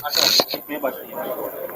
अच्छा इतने बच रही है।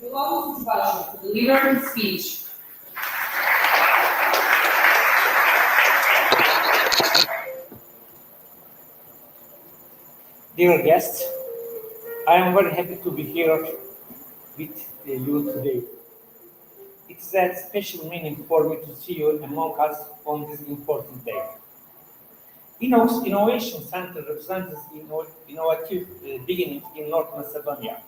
to deliver his speech. Dear guests, I am very happy to be here with you today. It's a special meaning for me to see you among us on this important day. Innox Innovation Center represents innovative beginnings in North Macedonia,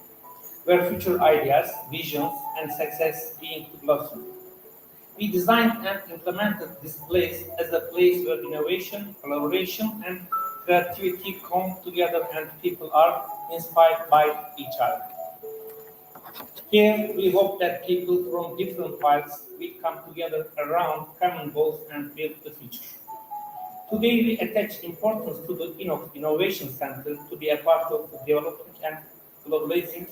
where future ideas, visions, and success begin to blossom. We designed and implemented this place as a place where innovation, collaboration, and creativity come together and people are inspired by each other. Here, we hope that people from different fields will come together around common goals and build the future. Today, we attach importance to the Innox Innovation Center to be a part of developing and globalizing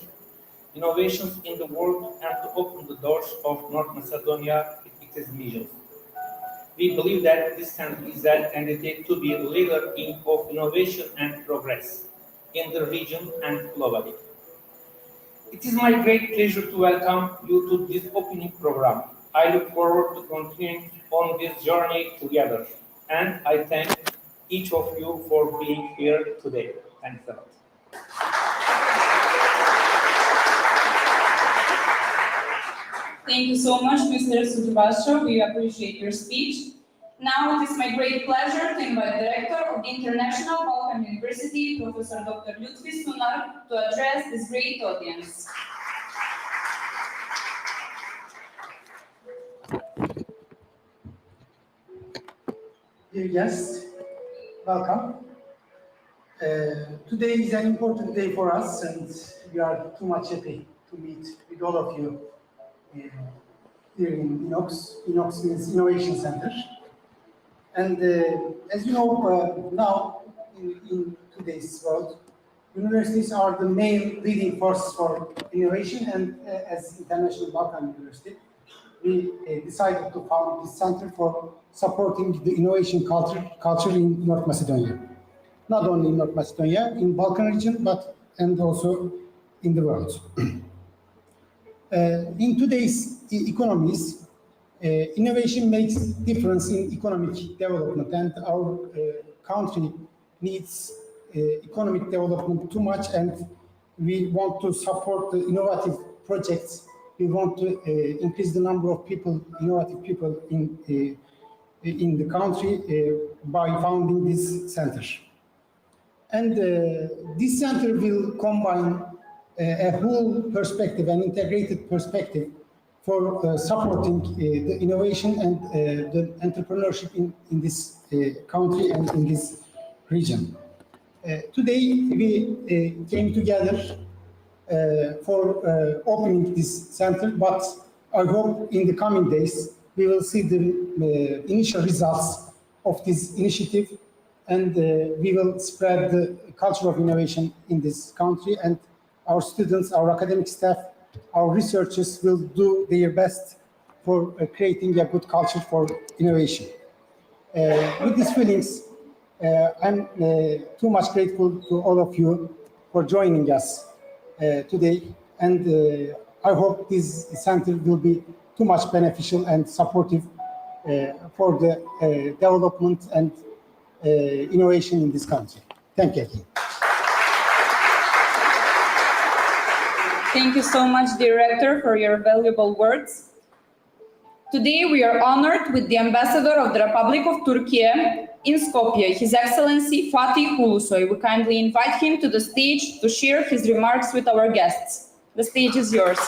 innovations in the world and to open the doors of North Macedonia with its visions. We believe that this country is a candidate to be a leader of innovation and progress in the region and globally. It is my great pleasure to welcome you to this opening program. I look forward to continuing on this journey together, and I thank each of you for being here today. Thanks a lot. Thank you so much, Mr. Sujubasho. We appreciate your speech. Now it is my great pleasure to invite Director of the International Balkan University, Professor Dr. Lutfi Sunar, to address this great audience. Dear guests, welcome. Today is an important day for us, and we are too much happy to meet with all of you here in Innox. Innox means Innovation Center. And as you know, now in today's world, universities are the main leading force for innovation, and as International Balkan University, we decided to found this center for supporting the innovation culture in North Macedonia. Not only in North Macedonia, in Balkan region, and also in the world. In today's economies, innovation makes difference in economic development, and our country needs economic development too much, and we want to support the innovative projects. We want to increase the number of people, innovative people in the country by founding this center. And this center will combine a whole perspective, an integrated perspective for supporting the innovation and the entrepreneurship in this country and in this region. Today, we came together for opening this center, but I hope in the coming days we will see the initial results of this initiative, and we will spread the culture of innovation in this country, and our students, our academic staff, our researchers will do their best for creating a good culture for innovation. With these feelings, I'm too much grateful to all of you for joining us today, and I hope this center will be too much beneficial and supportive for the development and innovation in this country. Thank you. Thank you so much, Director, for your valuable words. Today we are honored with the Ambassador of the Republic of Turkey in Skopje, His Excellency Fatih Ulusoy. We kindly invite him to the stage to share his remarks with our guests. The stage is yours.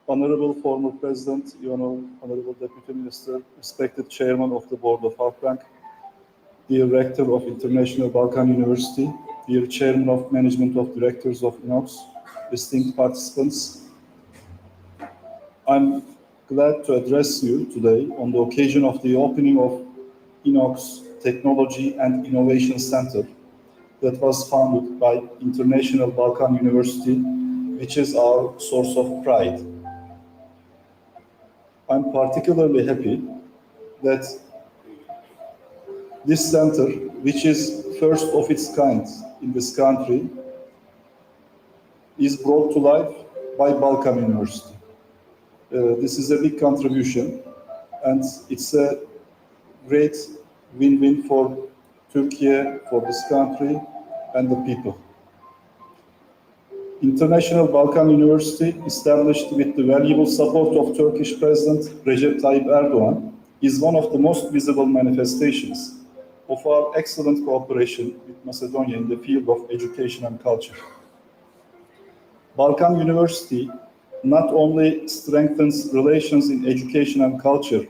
Honorable former President, Honorable Deputy Minister, respected Chairman of the Board of Halkbank, dear Rector of International Balkan University, dear Chairman of Management of Directors of Innox, distinct participants, I'm glad to address you today on the occasion of the opening of Innox Technology and Innovation Center that was founded by International Balkan University which is our source of pride. I'm particularly happy that this center, which is first of its kind in this country, is brought to life by Balkan University. This is a big contribution, and it's a great win-win for Turkey, for this country, and the people. International Balkan University, established with the valuable support of Turkish President Recep Tayyip Erdogan, is one of the most visible manifestations of our excellent cooperation with Macedonia in the field of education and culture. Balkan University not only strengthens relations in education and culture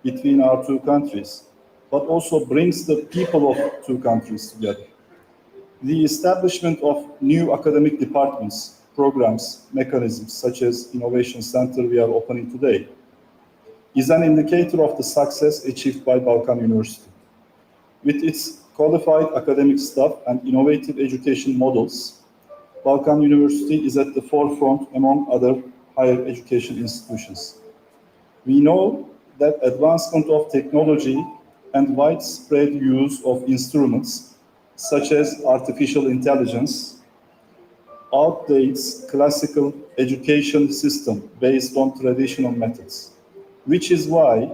between our two countries, but also brings the people of two countries together. The establishment of new academic departments, programs, mechanisms such as Innovation Center we are opening today is an indicator of the success achieved by Balkan University. With its qualified academic staff and innovative education models, Balkan University is at the forefront among other higher education institutions. We know that advancement of technology and widespread use of instruments such as artificial intelligence outdates classical education system based on traditional methods, which is why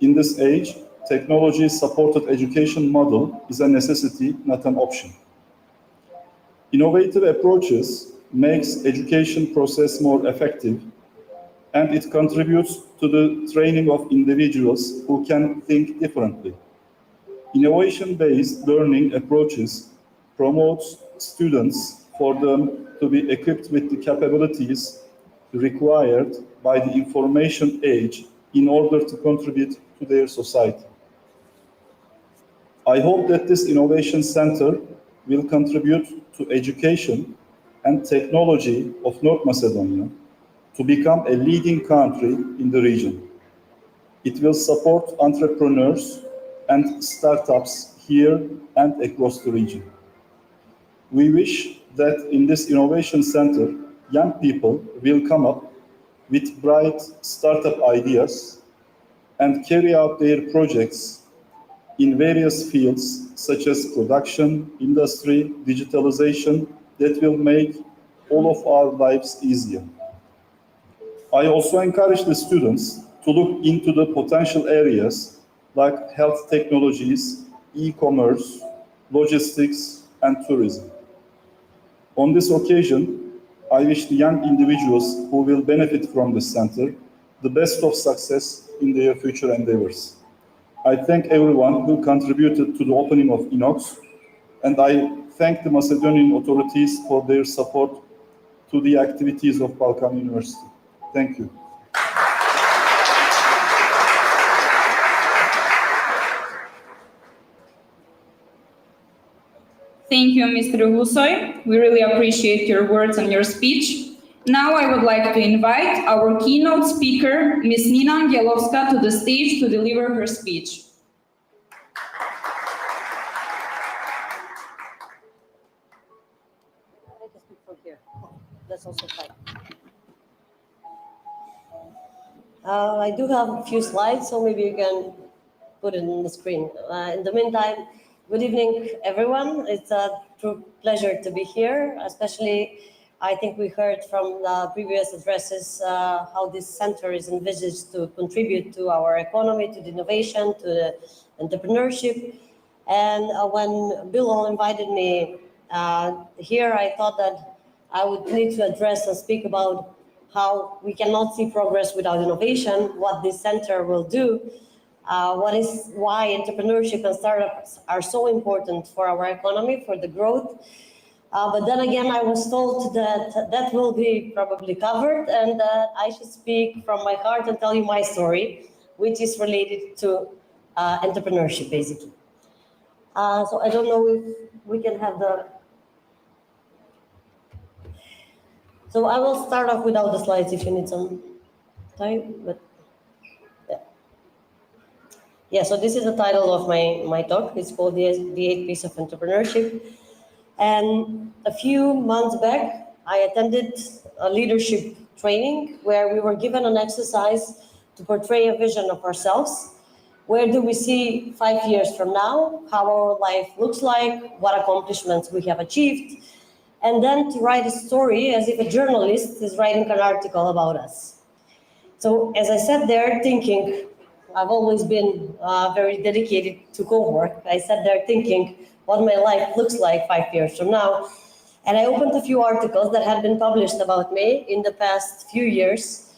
in this age, technology-supported education model is a necessity, not an option. Innovative approaches makes education process more effective, and it contributes to the training of individuals who can think differently. Innovation-based learning approaches promotes students for them to be equipped with the capabilities required by the information age in order to contribute to their society. I hope that this Innovation Center will contribute to education and technology of North Macedonia to become a leading country in the region. It will support entrepreneurs and startups here and across the region. We wish that in this Innovation Center, young people will come up with bright startup ideas and carry out their projects in various fields such as production, industry, digitalization, that will make all of our lives easier. I also encourage the students to look into the potential areas like health technologies, e-commerce, logistics, and tourism. On this occasion, I wish the young individuals who will benefit from this center the best of success in their future endeavors. I thank everyone who contributed to the opening of Innox, and I thank the Macedonian authorities for their support to the activities of Balkan University. Thank you. Thank you, Mr. Ulusoy. We really appreciate your words and your speech. Now I would like to invite our keynote speaker, Ms. Nina Angelovska, to the stage to deliver her speech. I can speak from here. That's also fine. I do have a few slides, so maybe you can put it on the screen. In the meantime, good evening, everyone. It's a true pleasure to be here, especially I think we heard from the previous addresses how this center is envisaged to contribute to our economy, to the innovation, to the entrepreneurship. And when Bill invited me here, I thought that I would need to address and speak about how we cannot see progress without innovation, what this center will do, why entrepreneurship and startups are so important for our economy, for the growth. But then again, I was told that that will be probably covered and that I should speak from my heart and tell you my story, which is related to entrepreneurship, basically. So I don't know if we can have the... So I will start off without the slides if you need some time, but yeah. Yeah, so this is the title of my talk. It's called the 8 P's of Entrepreneurship. And a few months back, I attended a leadership training where we were given an exercise to portray a vision of ourselves. Where do we see 5 years from now, how our life looks like, what accomplishments we have achieved, and then to write a story as if a journalist is writing an article about us. So as I sat there thinking, I've always been very dedicated to co-work. I sat there thinking what my life looks like 5 years from now. And I opened a few articles that had been published about me in the past few years.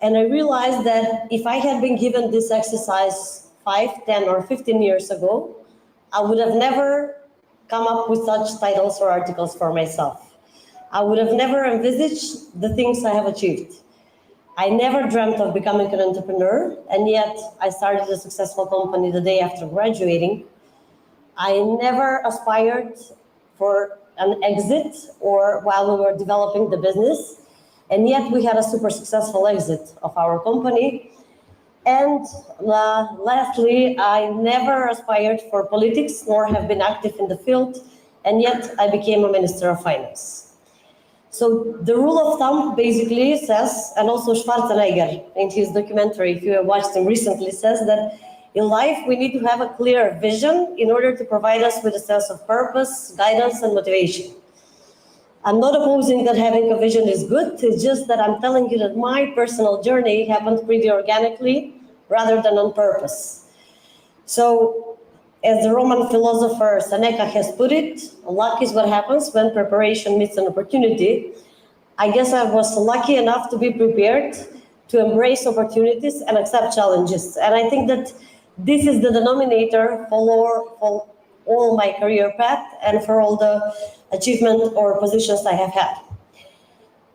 And I realized that if I had been given this exercise 5, 10, or 15 years ago, I would have never come up with such titles or articles for myself. I would have never envisaged the things I have achieved. I never dreamt of becoming an entrepreneur, and yet I started a successful company the day after graduating. I never aspired for an exit or while we were developing the business, and yet we had a super successful exit of our company. And lastly, I never aspired for politics nor have been active in the field, and yet I became a Minister of Finance. So the rule of thumb basically says, and also Schwarzenegger in his documentary, if you have watched him recently, says that in life we need to have a clear vision in order to provide us with a sense of purpose, guidance, and motivation. I'm not opposing that having a vision is good, it's just that I'm telling you that my personal journey happened pretty organically rather than on purpose. So, as the Roman philosopher Seneca has put it, luck is what happens when preparation meets an opportunity. I guess I was lucky enough to be prepared to embrace opportunities and accept challenges. And I think that this is the denominator for all my career path and for all the achievement or positions I have had.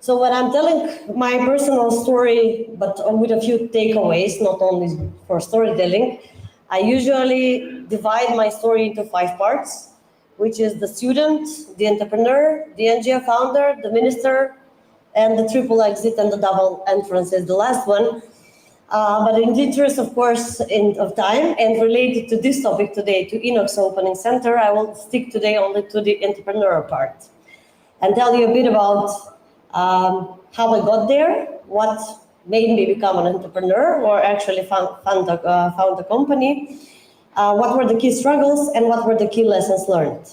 So when I'm telling my personal story, but with a few takeaways, not only for storytelling, I usually divide my story into 5 parts, which is the student, the entrepreneur, the NGO founder, the minister, and the triple exit and the double entrance is the last one. But in the interest, of course, of time and related to this topic today, to Innox Opening Center, I will stick today only to the entrepreneur part and tell you a bit about how I got there, what made me become an entrepreneur or actually found a company, what were the key struggles and what were the key lessons learned.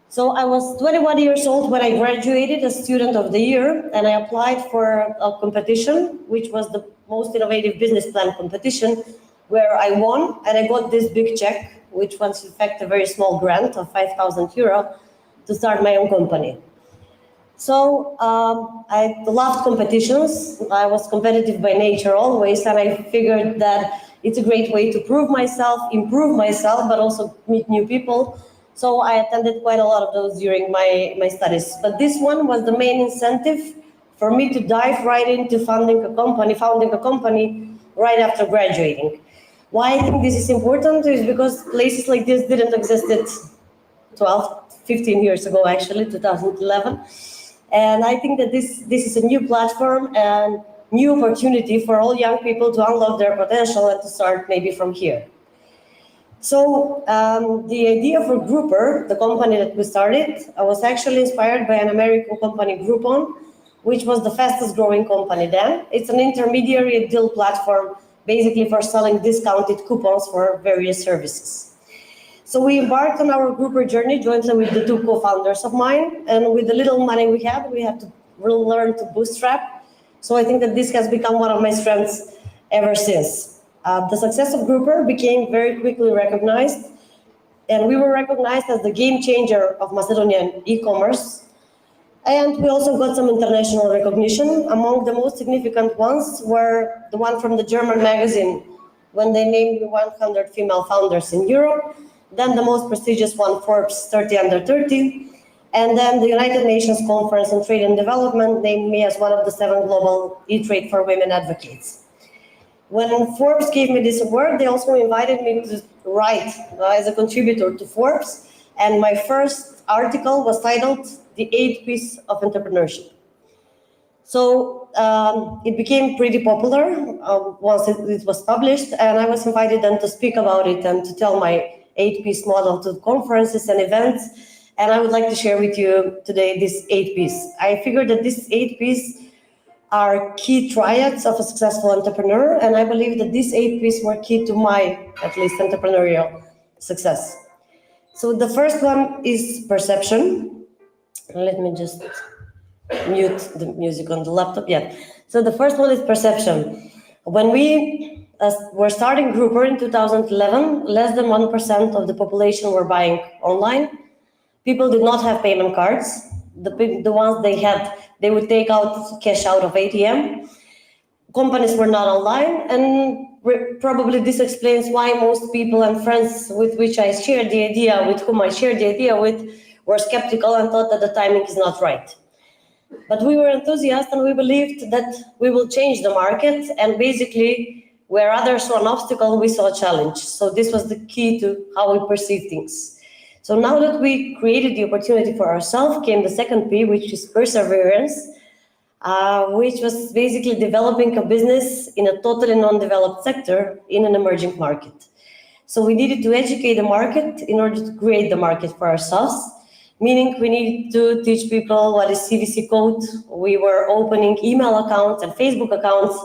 So I was 21 years old when I graduated as Student of the Year, and I applied for a competition, which was the most innovative business plan competition, where I won, and I got this big check, which was in fact a very small grant of 5,000 euro to start my own company. So I loved competitions. I was competitive by nature always, and I figured that it's a great way to prove myself, improve myself, but also meet new people. So I attended quite a lot of those during my studies. But this one was the main incentive for me to dive right into founding a company right after graduating. Why I think this is important is because places like this didn't exist 12, 15 years ago, actually, 2011. And I think that this is a new platform and new opportunity for all young people to unlock their potential and to start maybe from here. So the idea for Grouper, the company that we started, was actually inspired by an American company, Groupon, which was the fastest growing company then. It's an intermediary deal platform, basically for selling discounted coupons for various services. So we embarked on our Grouper journey jointly with the 2 co-founders of mine, and with the little money we had to really learn to bootstrap. So I think that this has become one of my strengths ever since. The success of Grouper became very quickly recognized, and we were recognized as the game changer of Macedonian e-commerce. And we also got some international recognition. Among the most significant ones were the one from the German magazine, when they named 100 female founders in Europe, then the most prestigious one, Forbes 30 Under 30, and then the United Nations Conference on Trade and Development named me as one of the 7 global e-trade for women advocates. When Forbes gave me this award, they also invited me to write as a contributor to Forbes, and my first article was titled The 8 P's of Entrepreneurship. So it became pretty popular once it was published, and I was invited then to speak about it and to tell my 8 P's model to conferences and events. And I would like to share with you today this 8 P's. I figured that these 8 P's are key triads of a successful entrepreneur, and I believe that these 8 P's were key to my, at least, entrepreneurial success. So the first one is perception. Let me just mute the music on the laptop. Yeah. So the first one is perception. When we were starting Grouper in 2011, less than 1% of the population were buying online. People did not have payment cards. The ones they had, they would take out cash out of ATM. Companies were not online, and probably this explains why most people and friends with which I shared the idea, with whom I shared the idea with, were skeptical and thought that the timing is not right. But we were enthusiastic, and we believed that we will change the market, and basically where others saw an obstacle, we saw a challenge. So this was the key to how we perceive things. So now that we created the opportunity for ourselves, came the second P, which is perseverance, which was basically developing a business in a totally non-developed sector in an emerging market. So we needed to educate the market in order to create the market for ourselves, meaning we needed to teach people what is CVC code. We were opening email accounts and Facebook accounts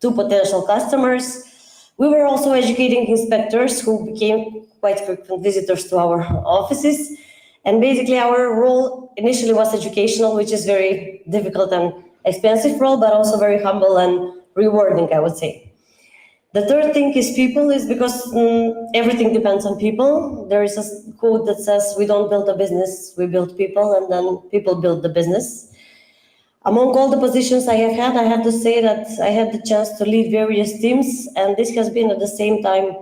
to potential customers. We were also educating inspectors who became quite frequent visitors to our offices. And basically our role initially was educational, which is very difficult and expensive role, but also very humble and rewarding, I would say. The third thing is people, is because everything depends on people. There is a quote that says, we don't build a business, we build people, and then people build the business. Among all the positions I have to say that I had the chance to lead various teams, and this has been at the same time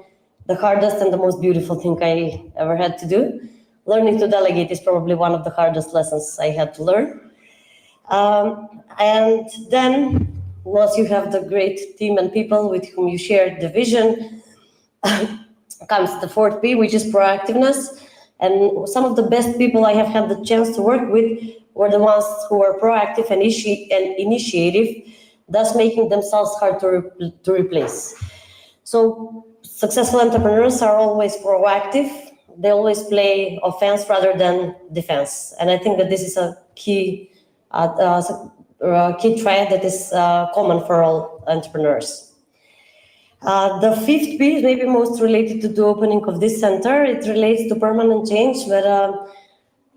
the hardest and the most beautiful thing I ever had to do. Learning to delegate is probably one of the hardest lessons I had to learn. And then once you have the great team and people with whom you share the vision, comes the fourth P, which is proactiveness. And some of the best people I have had the chance to work with were the ones who were proactive and initiative, thus making themselves hard to replace. So successful entrepreneurs are always proactive. They always play offense rather than defense. And I think that this is a key trait that is common for all entrepreneurs. The fifth P is maybe most related to the opening of this center. It relates to permanent change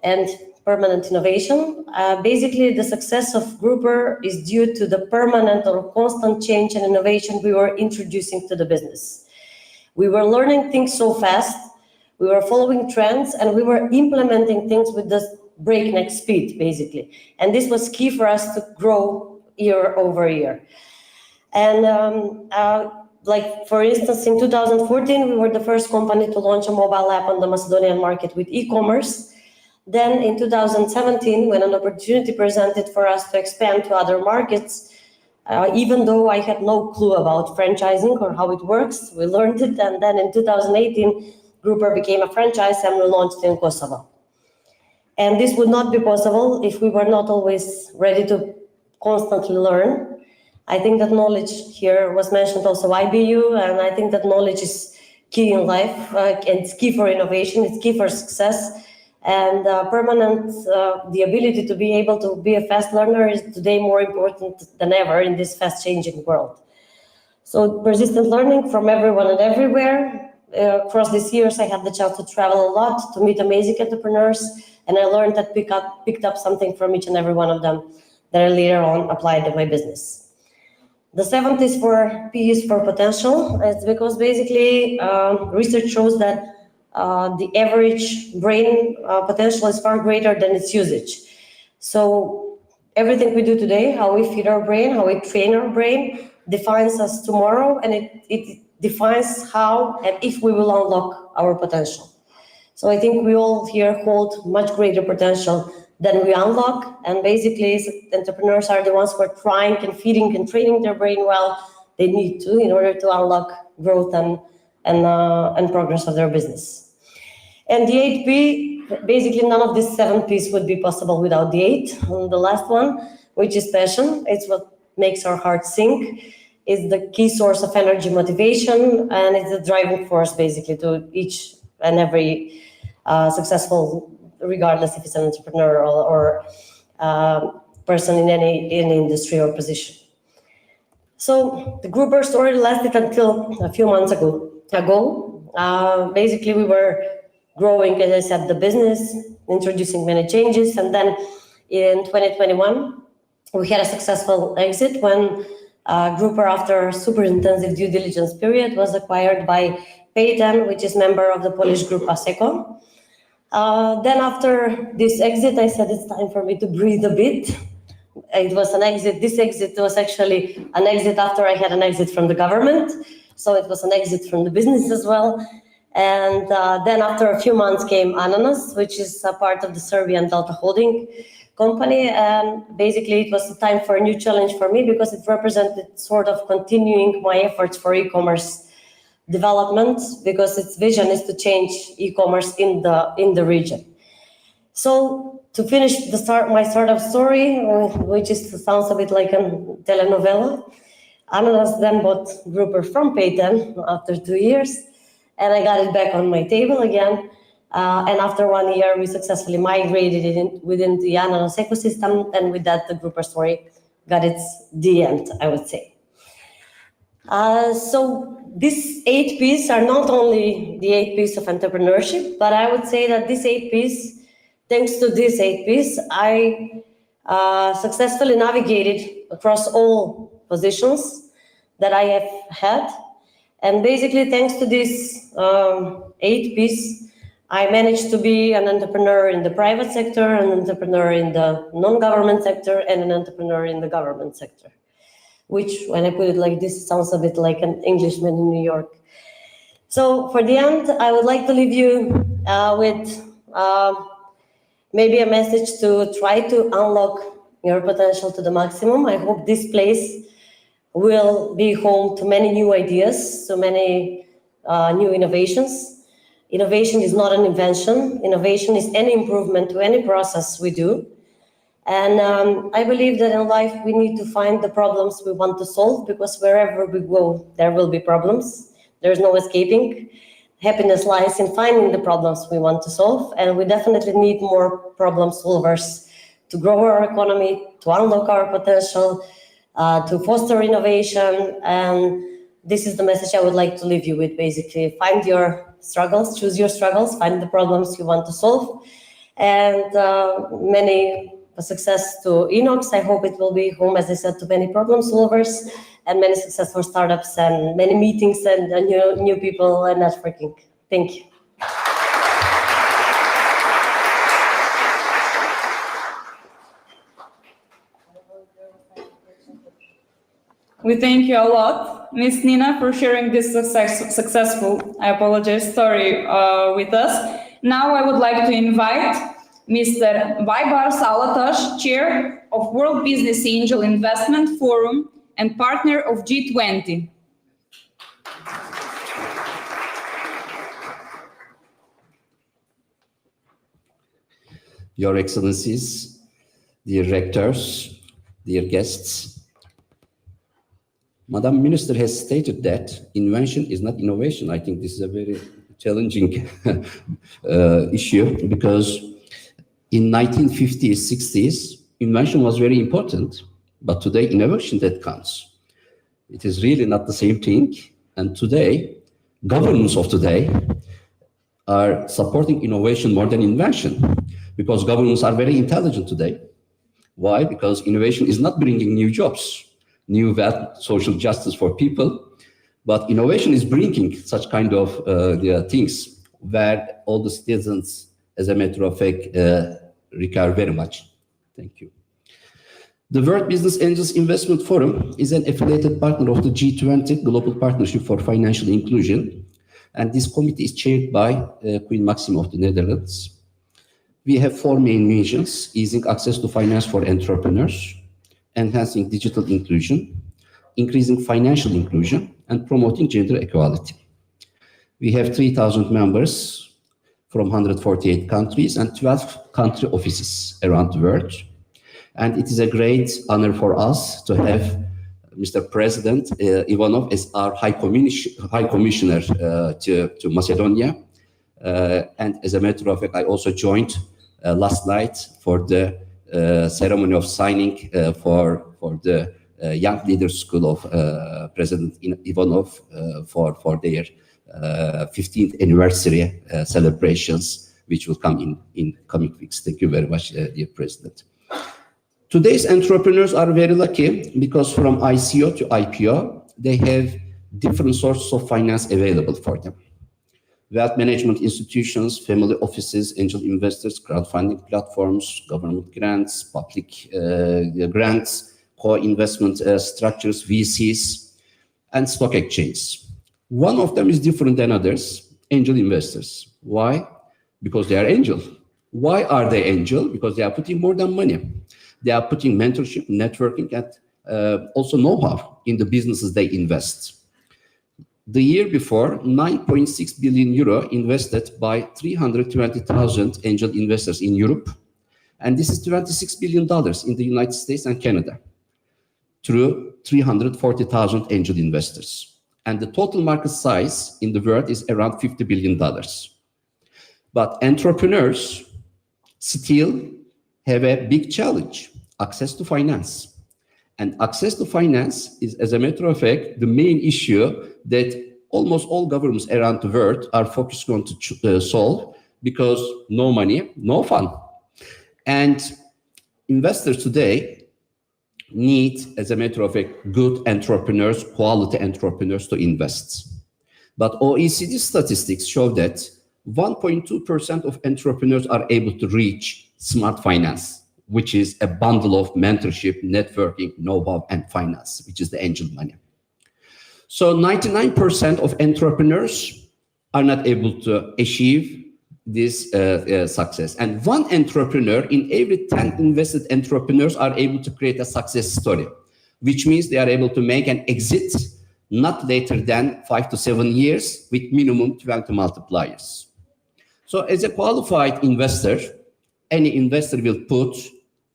and permanent innovation. Basically, the success of Grouper is due to the permanent or constant change and innovation we were introducing to the business. We were learning things so fast, we were following trends, and we were implementing things with this breakneck speed, basically. And this was key for us to grow year over year. And like, for instance, in 2014, we were the first company to launch a mobile app on the Macedonian market with e-commerce. Then in 2017, when an opportunity presented for us to expand to other markets, even though I had no clue about franchising or how it works, we learned it. And then in 2018, Grouper became a franchise and we launched in Kosovo. And this would not be possible if we were not always ready to constantly learn. I think that knowledge here was mentioned also IBU, and I think that knowledge is key in life, and it's key for innovation, it's key for success, and the ability to be able to be a fast learner is today more important than ever in this fast changing world. So persistent learning from everyone and everywhere. Across these years, I had the chance to travel a lot, to meet amazing entrepreneurs, and I learned that picked up something from each and every one of them that I later on applied to my business. The seventh is P is for potential. It's because basically research shows that the average brain potential is far greater than its usage. So everything we do today, how we feed our brain, how we train our brain, defines us tomorrow, and it defines how and if we will unlock our potential. So I think we all here hold much greater potential than we unlock, and basically entrepreneurs are the ones who are trying and feeding and training their brain well they need to in order to unlock growth and progress of their business. And the 8P, basically none of these 7 Ps would be possible without the 8. And the last one, which is passion, it's what makes our heart sing. It's the key source of energy, motivation, and it's the driving force basically to each and every successful regardless if it's an entrepreneur or person in any industry or position. So the grouper story lasted until a few months ago. Basically, we were growing, as I said, the business, introducing many changes, and then in 2021, we had a successful exit when Grouper, after a super intensive due diligence period, was acquired by Payten, which is member of the Polish group Asseco. Then after this exit, I said it's time for me to breathe a bit. It was an exit. This exit was actually an exit after I had an exit from the government. So it was an exit from the business as well. And then after a few months came Ananas, which is a part of the Serbian Delta Holding company. And basically it was a time for a new challenge for me because it represented sort of continuing my efforts for e-commerce development, because its vision is to change e-commerce in the region. So to finish my startup story, which sounds a bit like a telenovela, Ananas then bought Grouper from Payten after 2 years, and I got it back on my table again. And after 1 year, we successfully migrated it within the Ananas ecosystem, and with that, the Grouper story got the end, I would say. So these 8 P's are not only the 8 P's of entrepreneurship, but I would say that these 8 P's, thanks to these 8 P's, I successfully navigated across all positions that I have had. And basically, thanks to these 8 P's, I managed to be an entrepreneur in the private sector, an entrepreneur in the non-government sector, and an entrepreneur in the government sector, which, when I put it like this, sounds a bit like an Englishman in New York. So for the end, I would like to leave you with maybe a message to try to unlock your potential to the maximum. I hope this place will be home to many new ideas, to many new innovations. Innovation is not an invention. Innovation is any improvement to any process we do. And I believe that in life, we need to find the problems we want to solve, because wherever we go, there will be problems. There's no escaping. Happiness lies in finding the problems we want to solve. And we definitely need more problem solvers to grow our economy, to unlock our potential, to foster innovation. And this is the message I would like to leave you with, basically. Find your struggles, choose your struggles, find the problems you want to solve. And many success to Innox. I hope it will be home, as I said, to many problem solvers and many successful startups and many meetings and new people and networking. Thank you. We thank you a lot, Ms. Nina, for sharing this successful, I apologize, story with us. Now I would like to invite Mr. Baybar Salatash, Chair of World Business Angel Investment Forum and partner of G20. Your Excellencies, dear rectors, dear guests, Madam Minister has stated that invention is not innovation. I think this is a very challenging issue, because in 1950s, 60s, invention was very important, but today innovation that counts. It is really not the same thing. And today, governments of today are supporting innovation more than invention, because governments are very intelligent today. Why? Because innovation is not bringing new jobs, new wealth, social justice for people, but innovation is bringing such kind of things where all the citizens, as a matter of fact, require very much. Thank you. The World Business Angels Investment Forum is an affiliated partner of the G20 Global Partnership for Financial Inclusion, and this committee is chaired by Queen Maxima of the Netherlands. We have 4 main missions: easing access to finance for entrepreneurs, enhancing digital inclusion, increasing financial inclusion, and promoting gender equality. We have 3,000 members from 148 countries and 12 country offices around the world. And it is a great honor for us to have Mr. President Ivanov as our High Commissioner to Macedonia. And as a matter of fact, I also joined last night for the ceremony of signing for the Young Leaders School of President Ivanov for their 15th anniversary celebrations, which will come in coming weeks. Thank you very much, dear President. Today's entrepreneurs are very lucky because from ICO to IPO, they have different sources of finance available for them. Wealth management institutions, family offices, angel investors, crowdfunding platforms, government grants, public grants, co-investment structures, VCs, and stock exchanges. One of them is different than others, angel investors. Why? Because they are angel. Why are they angel? Because they are putting more than money. They are putting mentorship, networking, and also know-how in the businesses they invest. The year before, 9.6 billion euro invested by 320,000 angel investors in Europe. And this is $26 billion in the United States and Canada through 340,000 angel investors. And the total market size in the world is around $50 billion. But entrepreneurs still have a big challenge, access to finance. And access to finance is, as a matter of fact, the main issue that almost all governments around the world are focused on to solve, because no money, no fun. And investors today need, as a matter of fact, good entrepreneurs, quality entrepreneurs to invest. But OECD statistics show that 1.2% of entrepreneurs are able to reach smart finance, which is a bundle of mentorship, networking, know-how, and finance, which is the angel money. So 99% of entrepreneurs are not able to achieve this success. And one entrepreneur in every 10 invested entrepreneurs are able to create a success story, which means they are able to make an exit not later than 5 to 7 years with minimum 20 multipliers. So as a qualified investor, any investor will put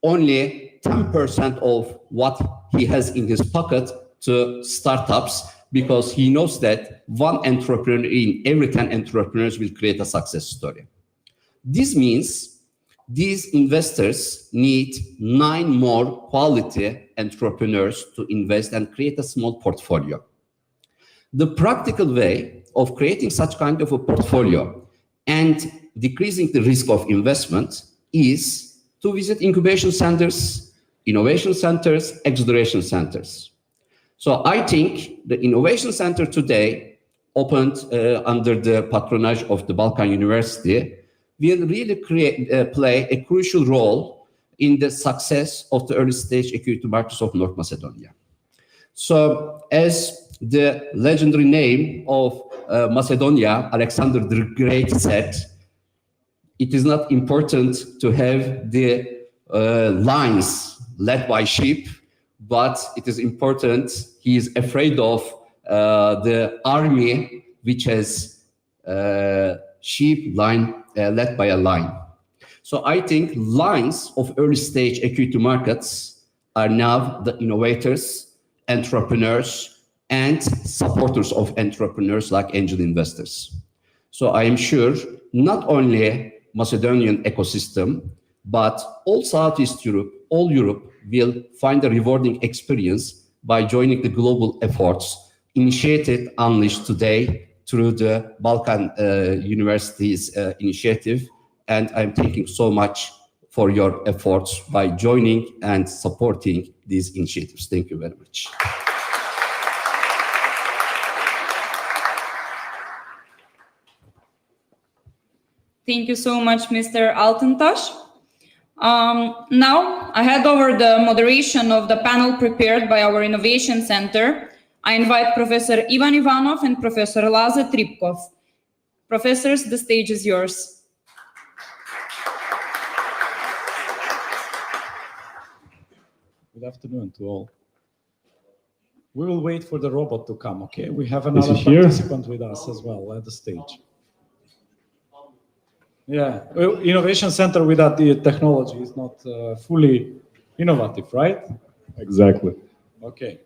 only 10% of what he has in his pocket to startups, because he knows that one entrepreneur in every 10 entrepreneurs will create a success story. This means these investors need 9 more quality entrepreneurs to invest and create a small portfolio. The practical way of creating such kind of a portfolio and decreasing the risk of investment is to visit incubation centers, innovation centers, acceleration centers. So I think the innovation center today, opened under the patronage of the Balkan University, will really play a crucial role in the success of the early stage equity markets of North Macedonia. So as the legendary name of Macedonia, Alexander the Great, said, it is not important to have the lines led by sheep, but it is important, he is afraid of the army which has sheep line led by a lion. So I think lines of early stage equity markets are now the innovators, entrepreneurs, and supporters of entrepreneurs like angel investors. So I am sure not only Macedonian ecosystem, but all Southeast Europe, all Europe will find a rewarding experience by joining the global efforts initiated, unleashed today through the Balkan University's initiative. And I'm thanking so much for your efforts by joining and supporting these initiatives. Thank you very much. Thank you so much, Mr. Altentash. Now, I hand over the moderation of the panel prepared by our Innovation Center. I invite Professor Ivan Ivanov and Professor Laze Tripkov. Professors, the stage is yours. Good afternoon to all. We will wait for the robot to come, okay? We have another participant with us as well at the stage. Yeah, well, Innovation Center without the technology is not fully innovative, right? Exactly. Okay.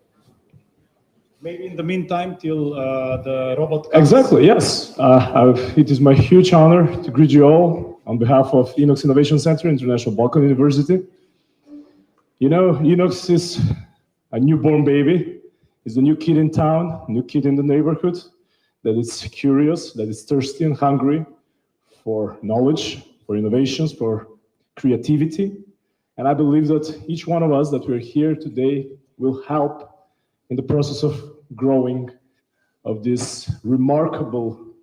Maybe in the meantime, till the robot comes. Exactly, yes. It is my huge honor to greet you all on behalf of Innox Innovation Center, International Balkan University. You know, Innox is a newborn baby. It's a new kid in town, new kid in the neighborhood that is curious, that is thirsty and hungry for knowledge, for innovations, for creativity. And I believe that each one of us that we're here today will help in the process of growing of this remarkable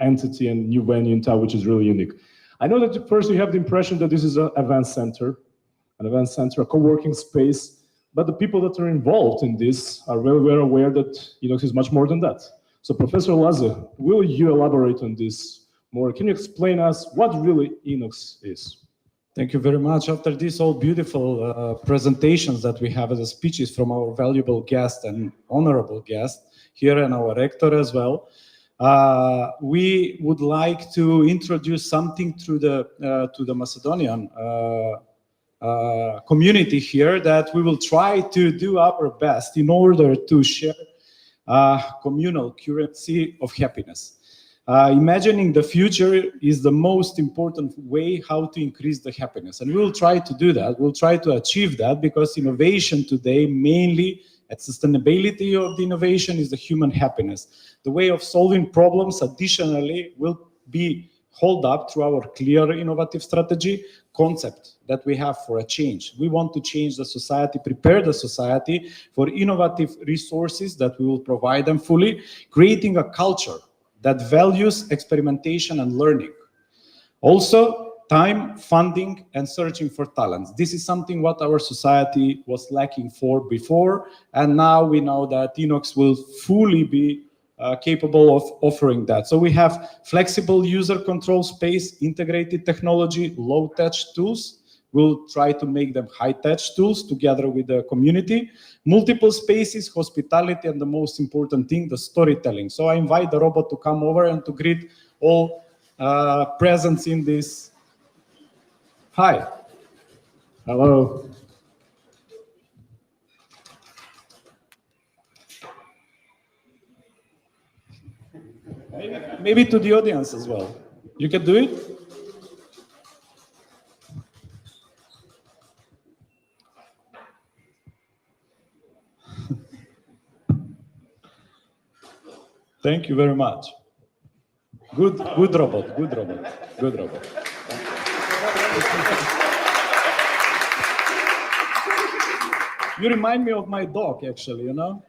entity and new venue in town, which is really unique. I know that at first you have the impression that this is an event center, a co-working space, but the people that are involved in this are very well aware that Innox is much more than that. So Professor Laze, will you elaborate on this more? Can you explain us what really Innox is? Thank you very much. After these all beautiful presentations that we have as a speeches from our valuable guest and honorable guest here and our rector as well, we would like to introduce something to the Macedonian community here that we will try to do our best in order to share communal currency of happiness. Imagining the future is the most important way how to increase the happiness. And we will try to do that. We'll try to achieve that because innovation today, mainly at sustainability of the innovation, is the human happiness. The way of solving problems additionally will be held up through our clear innovative strategy concept that we have for a change. We want to change the society, prepare the society for innovative resources that we will provide them fully, creating a culture that values experimentation and learning. Also, time, funding, and searching for talents. This is something what our society was lacking for before, and now we know that Innox will fully be capable of offering that. So we have flexible user control space, integrated technology, low-touch tools. We'll try to make them high-touch tools together with the community. Multiple spaces, hospitality, and the most important thing, the storytelling. So I invite the robot to come over and to greet all presents in this. Hi. Hello. Maybe to the audience as well. You can do it? Thank you very much. Good robot, good robot, good robot. You remind me of my dog, actually, you know?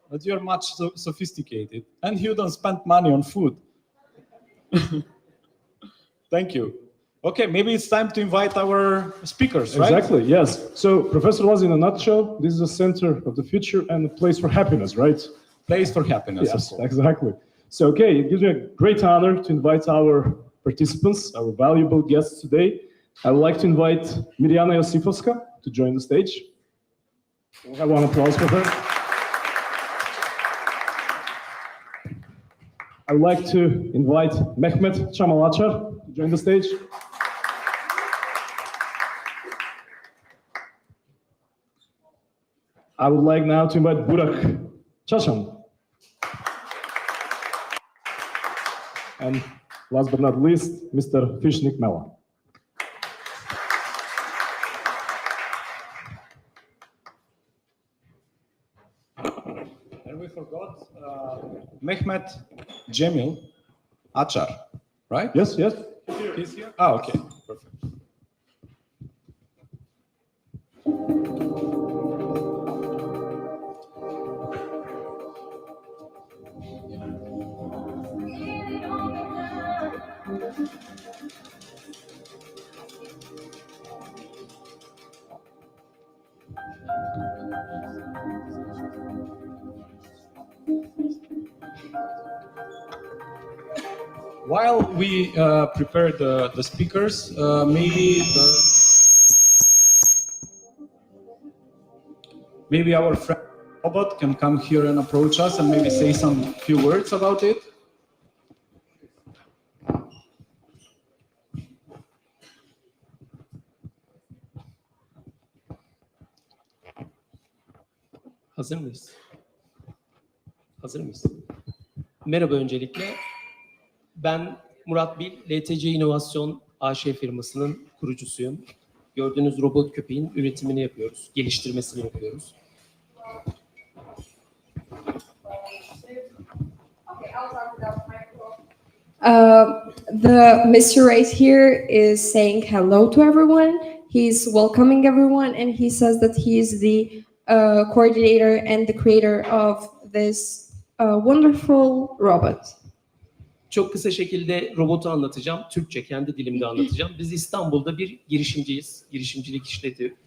But you're much sophisticated, and you don't spend money on food. Thank you. Okay, maybe it's time to invite our speakers, right? Exactly, yes. So, Professor Laze, in a nutshell, this is a center of the future and a place for happiness, right? Place for happiness. Yes, exactly. So, okay, it gives me a great honor to invite our participants, our valuable guests today. I would like to invite Mirjana Josifovska to join the stage. We'll have one applause for her. I would like to invite Mehmet Çamalachar to join the stage. I would like now to invite Burak Çaşan. And last but not least, Mr. Fishnik Mela. And we forgot Mehmet Cemil Açar, right? Yes, yes. He's here? Ah, okay, perfect. While we prepare the speakers, maybe our friend robot can come here and approach us and maybe say some few words about it. Hazır mıyız? Hazır mıyız? Merhaba öncelikle. Ben Murat Bil, LTC İnovasyon AŞ firmasının kurucusuyum. Gördüğünüz robot köpeğin üretimini yapıyoruz, geliştirmesini yapıyoruz. The Mr. right here is saying hello to everyone. He's welcoming everyone, and he says that he is the coordinator and the creator of this wonderful robot. Çok kısa şekilde robotu anlatacağım. Türkçe, kendi dilimde anlatacağım. Biz İstanbul'da bir girişimciyiz.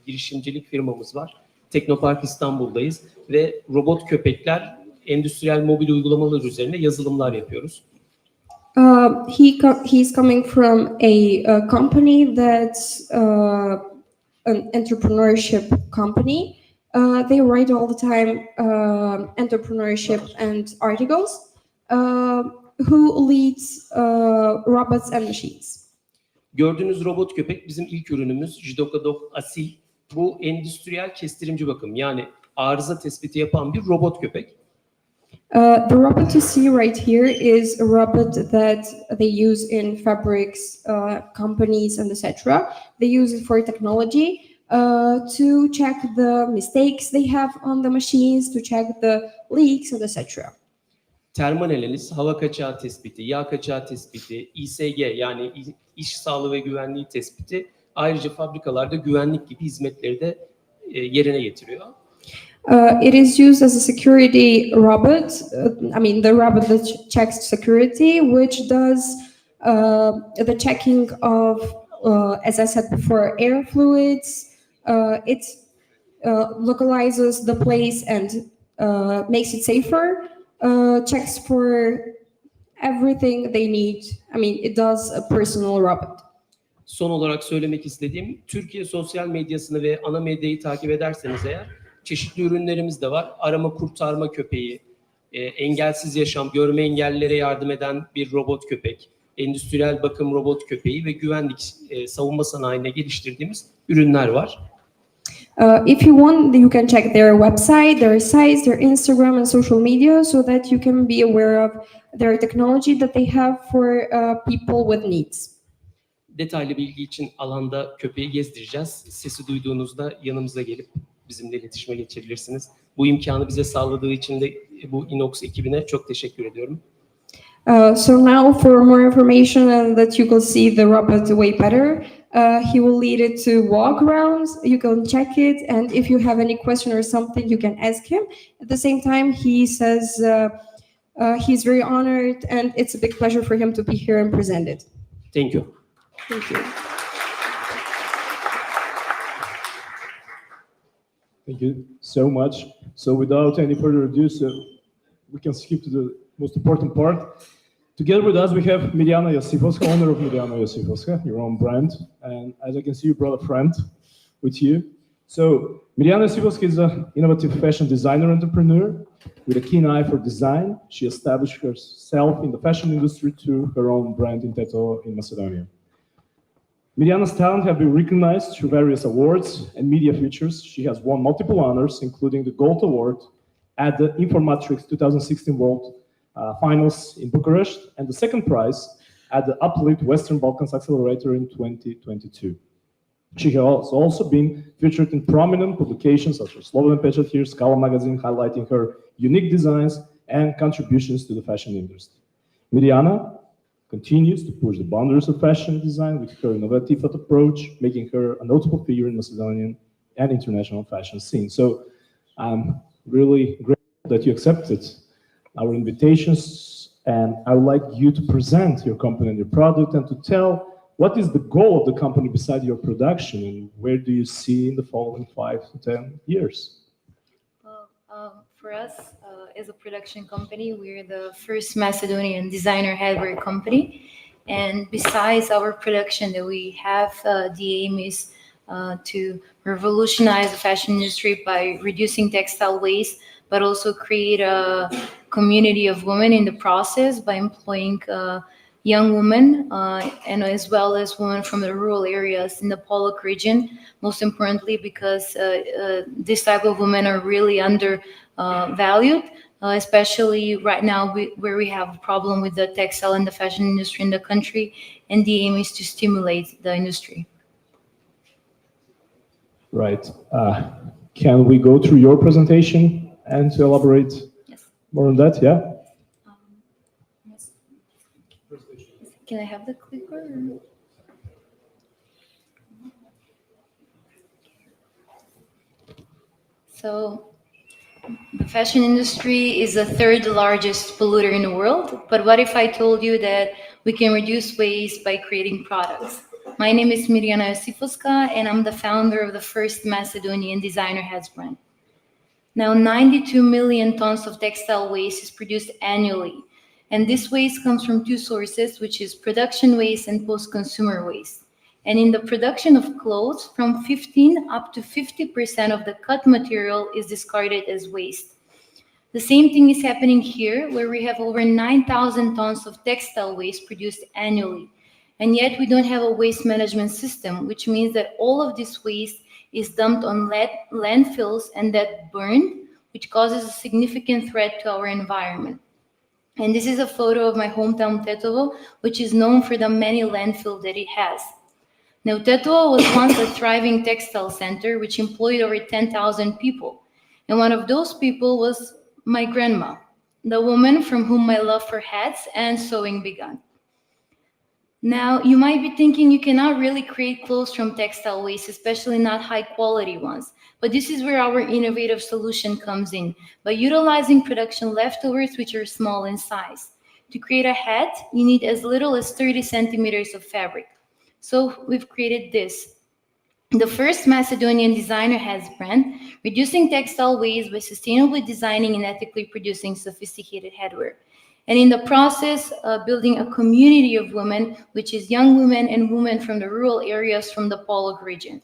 Girişimcilik firmamız var. Teknopark İstanbul'dayız ve robot köpekler, endüstriyel mobil uygulamalar üzerine yazılımlar yapıyoruz. He's coming from a company that's an entrepreneurship company. They write all the time entrepreneurship and articles. Who leads robots and machines. Gördüğünüz robot köpek bizim ilk ürünümüz Jidoka Dog Asil. Bu endüstriyel kestirimci bakım, yani arıza tespiti yapan bir robot köpek. The robot you see right here is a robot that they use in fabrics companies and etc. They use it for technology to check the mistakes they have on the machines, to check the leaks and etc. Termal analiz, hava kaçağı tespiti, yağ kaçağı tespiti, İSG yani iş sağlığı ve güvenliği tespiti, ayrıca fabrikalarda güvenlik gibi hizmetleri de yerine getiriyor. It is used as a security robot. The robot that checks security, which does the checking of, as I said before, air fluids. It localizes the place and makes it safer. Checks for everything they need. It does a personal robot. Son olarak söylemek istediğim, Türkiye sosyal medyasını ve ana medyayı takip ederseniz eğer, çeşitli ürünlerimiz de var. Arama kurtarma köpeği, engelsiz yaşam, görme engellilere yardım eden bir robot köpek, endüstriyel bakım robot köpeği ve güvenlik, savunma sanayine geliştirdiğimiz ürünler var. If you want, you can check their website, their sites, their Instagram and social media so that you can be aware of their technology that they have for people with needs. Detaylı bilgi için alanda köpeği gezdireceğiz. Sesi duyduğunuzda yanımıza gelip bizimle iletişime geçebilirsiniz. Bu imkanı bize sağladığı için de bu Innox ekibine çok teşekkür ediyorum. So now for more information and that you can see the robot way better, he will lead it to walk around. You can check it, and if you have any question or something, you can ask him. At the same time, he says he's very honored and it's a big pleasure for him to be here and present it. Thank you. Thank you. Thank you so much. So without any further ado, we can skip to the most important part. Together with us, we have Mirjana Josifovska, owner of Mirjana Josifovska, your own brand. And as I can see, you brought a friend with you. So Mirjana Josifovska is an innovative fashion designer entrepreneur with a keen eye for design. She established herself in the fashion industry through her own brand in Teto in Macedonia. Mirjana's talent have been recognized through various awards and media features. She has won multiple honors, including the Gold Award at the Informatrix 2016 World Finals in Bucharest, and the second prize at the Uplift Western Balkans Accelerator in 2022. She has also been featured in prominent publications such as Slobodan Pečat here, Scala magazine, highlighting her unique designs and contributions to the fashion industry. Mirjana continues to push the boundaries of fashion design with her innovative approach, making her a notable figure in Macedonian and international fashion scene. So I'm really grateful that you accepted our invitations, and I would like you to present your company and your product and to tell what is the goal of the company beside your production and where do you see in the following 5 to 10 years? For us, as a production company, we're the first Macedonian designer headwear company. And besides our production that we have, the aim is to revolutionize the fashion industry by reducing textile waste, but also create a community of women in the process by employing young women and as well as women from the rural areas in the Pollock region, most importantly because this type of women are really undervalued especially right now where we have a problem with the textile and the fashion industry in the country, and the aim is to stimulate the industry. Right. Can we go through your presentation and to elaborate more on that? Yeah. Yes. Can I have the clicker? So, the fashion industry is the third largest polluter in the world. But what if I told you that we can reduce waste by creating products? My name is Mirjana Josipovska, and I'm the founder of the first Macedonian designer hats brand. Now, 92 million tons of textile waste is produced annually. And this waste comes from two sources, which is production waste and post-consumer waste. And in the production of clothes, from 15 up to 50% of the cut material is discarded as waste. The same thing is happening here, where we have over 9,000 tons of textile waste produced annually. And yet we don't have a waste management system, which means that all of this waste is dumped on landfills and that burned, which causes a significant threat to our environment. And this is a photo of my hometown Tetovo, which is known for the many landfills that it has. Now, Tetovo was once a thriving textile center, which employed over 10,000 people. And one of those people was my grandma, the woman from whom my love for hats and sewing began. Now, you might be thinking you cannot really create clothes from textile waste, especially not high quality ones. But this is where our innovative solution comes in, by utilizing production leftovers, which are small in size. To create a hat, you need as little as 30 centimeters of fabric. So we've created this. The first Macedonian designer hats brand, reducing textile waste by sustainably designing and ethically producing sophisticated headwear. And in the process, building a community of women, which is young women and women from the rural areas from the Polog region.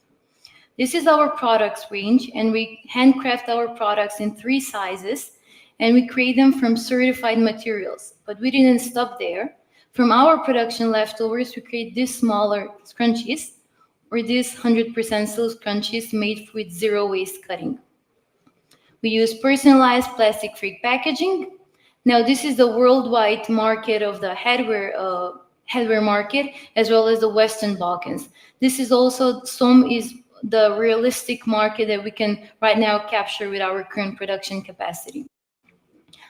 This is our products range, and we handcraft our products in 3 sizes, and we create them from certified materials. But we didn't stop there. From our production leftovers, we create these smaller scrunchies, or these 100% silk scrunchies made with zero waste cutting. We use personalized plastic-free packaging. Now, this is the worldwide market of the headwear market, as well as the Western Balkans. This is also the realistic market that we can right now capture with our current production capacity.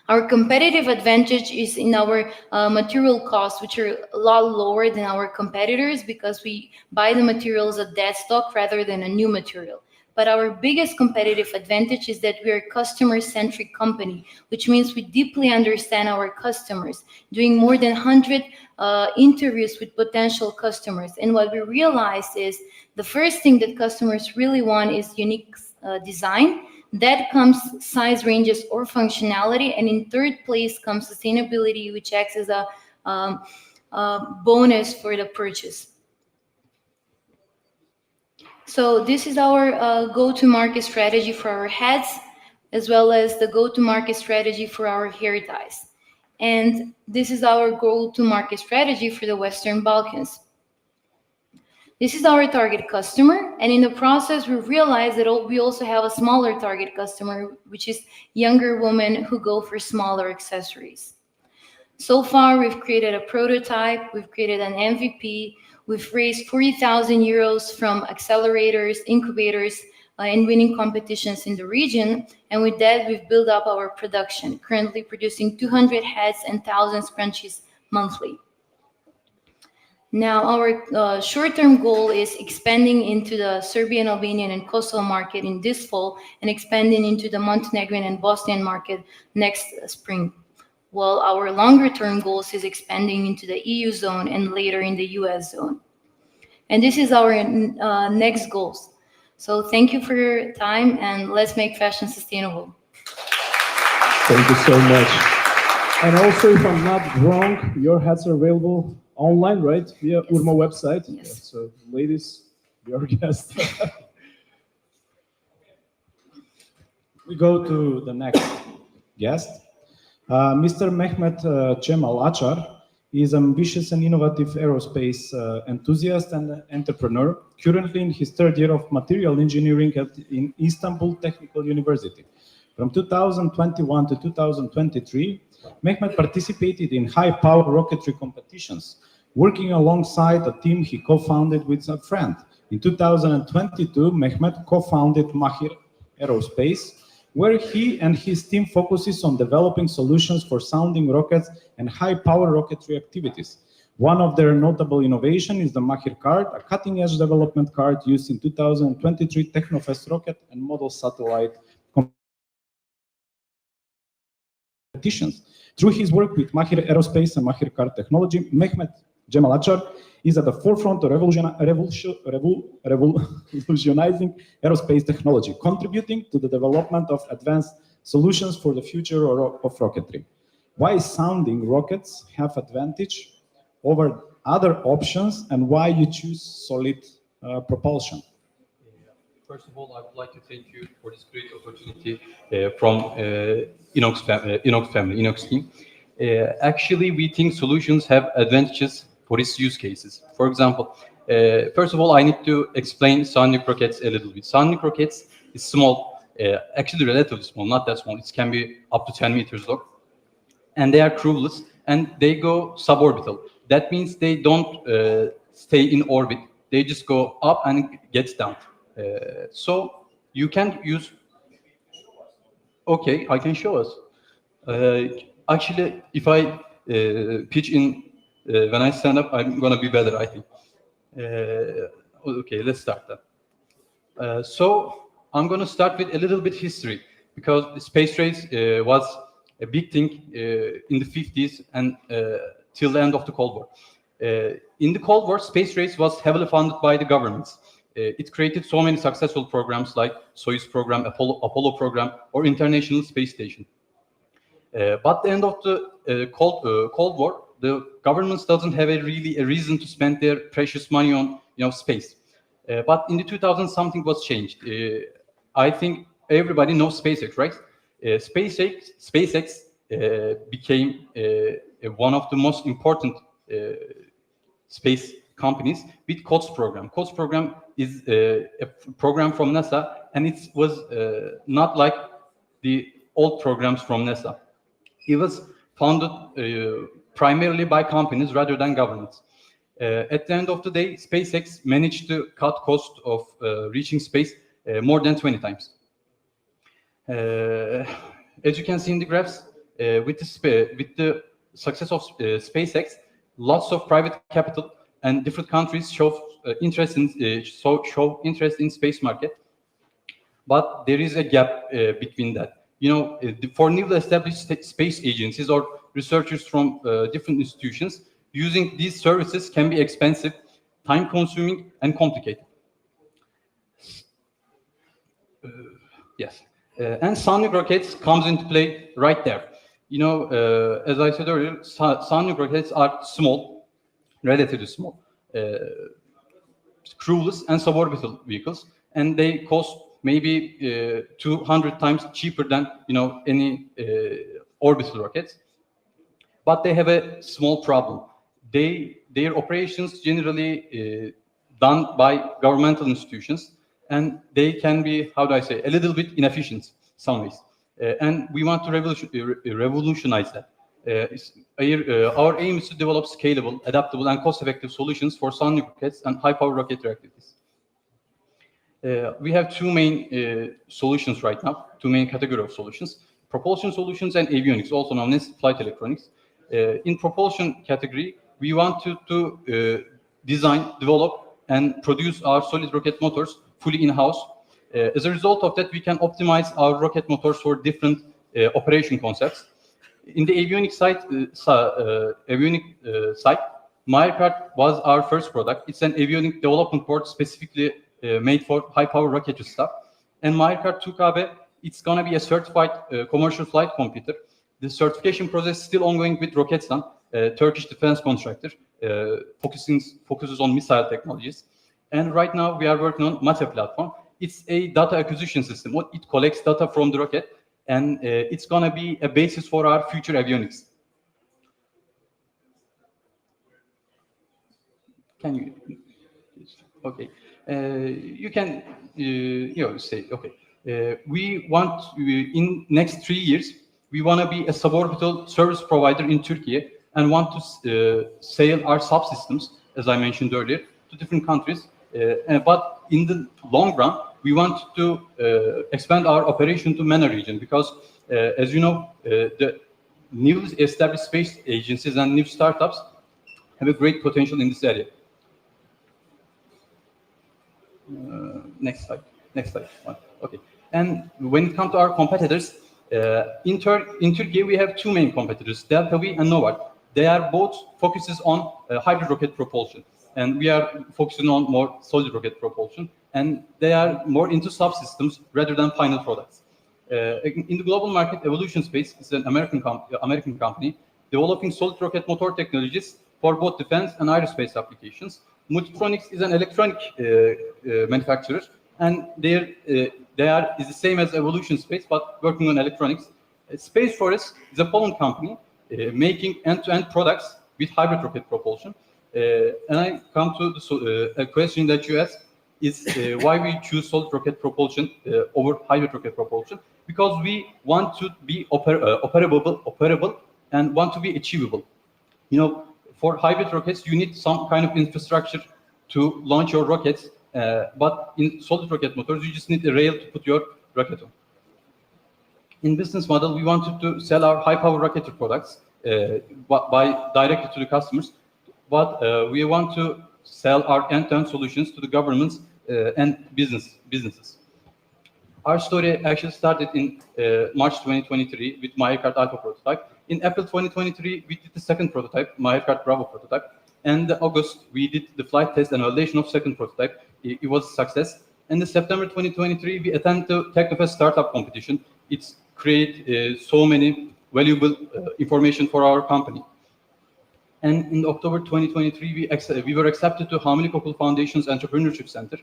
Our competitive advantage is in our material costs, which are a lot lower than our competitors because we buy the materials at dead stock rather than a new material. But our biggest competitive advantage is that we are a customer-centric company, which means we deeply understand our customers, doing more than 100 interviews with potential customers. And what we realized is the first thing that customers really want is unique design. That comes size ranges or functionality. And in third place comes sustainability, which acts as a bonus for the purchase. So this is our go-to-market strategy for our hats, as well as the go-to-market strategy for our hair ties. And this is our go-to-market strategy for the Western Balkans. This is our target customer, and in the process, we realized that we also have a smaller target customer, which is younger women who go for smaller accessories. So far, we've created a prototype, we've created an MVP, we've raised 40,000 euros from accelerators, incubators, and winning competitions in the region. And with that, we've built up our production, currently producing 200 hats and 1,000 scrunchies monthly. Now, our short-term goal is expanding into the Serbian, Albanian, and Kosovo market in this fall and expanding into the Montenegrin and Bosnian market next spring. While our longer-term goals is expanding into the EU zone and later in the US zone. And this is our next goals. So thank you for your time, and let's make fashion sustainable. Thank you so much. And also, if I'm not wrong, your hats are available online, right? Via Yes. Urma website. Yes. Yeah, so ladies, your guest. We go to the next guest. Mr. Mehmet Cemal Achar is an ambitious and innovative aerospace enthusiast and entrepreneur, currently in his 3rd year of material engineering in Istanbul Technical University. From 2021 to 2023, Mehmet participated in high-power rocketry competitions, working alongside a team he co-founded with a friend. In 2022, Mehmet co-founded Mahir Aerospace, where he and his team focuses on developing solutions for sounding rockets and high-power rocketry activities. One of their notable innovations is the Mahir card, a cutting-edge development card used in 2023 Technofest rocket and model satellite competitions. Through his work with Mahir Aerospace and Mahir card technology, Mehmet Cemal Açar is at the forefront of revolutionizing aerospace technology, contributing to the development of advanced solutions for the future of rocketry. Why sounding rockets have advantage over other options, and why you choose solid propulsion? First of all, I would like to thank you for this great opportunity from Innox family, Innox team. Actually, we think solutions have advantages for its use cases. For example, first of all, I need to explain sounding rockets a little bit. Sounding rockets is small, actually relatively small, not that small. It can be up to 10 meters long. And they are crewless, and they go suborbital. That means they don't stay in orbit. They just go up and get down. So you can use... Okay, I can show us. Actually, if I pitch in when I stand up, I'm gonna be better, I think. Okay, let's start that. So I'm gonna start with a little bit history, because the space race was a big thing in the 50s and till the end of the Cold War. In the Cold War, space race was heavily funded by the governments. It created so many successful programs like Soyuz program, Apollo program, or International Space Station. But at the end of the Cold War, the governments doesn't have really a reason to spend their precious money on space. But in the 2000s, something was changed. I think everybody knows SpaceX, right? SpaceX became one of the most important space companies with COTS program. COTS program is a program from NASA, and it was not like the old programs from NASA. It was funded primarily by companies rather than governments. At the end of the day, SpaceX managed to cut cost of reaching space more than 20 times. As you can see in the graphs, with the success of SpaceX, lots of private capital and different countries show interest in space market. But there is a gap between that. For newly established space agencies or researchers from different institutions, using these services can be expensive, time-consuming, and complicated. Yes. And sounding rockets comes into play right there. As I said earlier, sounding rockets are small, relatively small, crewless and suborbital vehicles, and they cost maybe 200 times cheaper than any orbital rockets. But they have a small problem. Their operations generally done by governmental institutions, and they can be, how do I say, a little bit inefficient some ways. And we want to revolutionize that. Our aim is to develop scalable, adaptable, and cost-effective solutions for sounding rockets and high-power rocketry activities. We have two main solutions right now, two main categories of solutions: propulsion solutions and avionics, also known as flight electronics. In propulsion category, we want to design, develop, and produce our solid rocket motors fully in-house. As a result of that, we can optimize our rocket motors for different operation concepts. In the avionics side, Mycard was our first product. It's an avionic development board specifically made for high-power rocketry stuff. And Mycard 2KB, it's going to be a certified commercial flight computer. The certification process is still ongoing with Roketsan, a Turkish defense contractor, focuses on missile technologies. And right now we are working on Mate platform. It's a data acquisition system. It collects data from the rocket, and it's going to be a basis for our future avionics. Can you? Okay. You can say, okay. We want, in next 3 years, we want to be a suborbital service provider in Turkey and want to sell our subsystems, as I mentioned earlier, to different countries. But in the long run, we want to expand our operation to MENA region because, as you know, the newly established space agencies and new startups have a great potential in this area. Next slide. Next slide. Okay. And when it comes to our competitors, in Turkey we have two main competitors, Delta V and Novak. They are both focuses on hybrid rocket propulsion, and we are focusing on more solid rocket propulsion, and they are more into subsystems rather than final products. In the global market, Evolution Space is an American company developing solid rocket motor technologies for both defense and aerospace applications. Multitronics is an electronic manufacturer, and they is the same as Evolution Space, but working on electronics. Space Forest is a Poland company making end-to-end products with hybrid rocket propulsion. And I come to a question that you asked is why we choose solid rocket propulsion over hybrid rocket propulsion. Because we want to be operable and want to be achievable. You know, for hybrid rockets, you need some kind of infrastructure to launch your rockets. But in solid rocket motors, you just need a rail to put your rocket on. In business model, we wanted to sell our high-power rocket products directly to the customers. But we want to sell our end-to-end solutions to the governments and businesses. Our story actually started in March 2023 with Mastercard Alpha prototype. In April 2023, we did the second prototype, Mastercard Bravo prototype. And in August, we did the flight test and validation of second prototype. It was a success. And in September 2023, we attended the Technofest startup competition. It's create so many valuable information for our company. And in October 2023, we were accepted to Hamile Kokul Foundation's Entrepreneurship Center.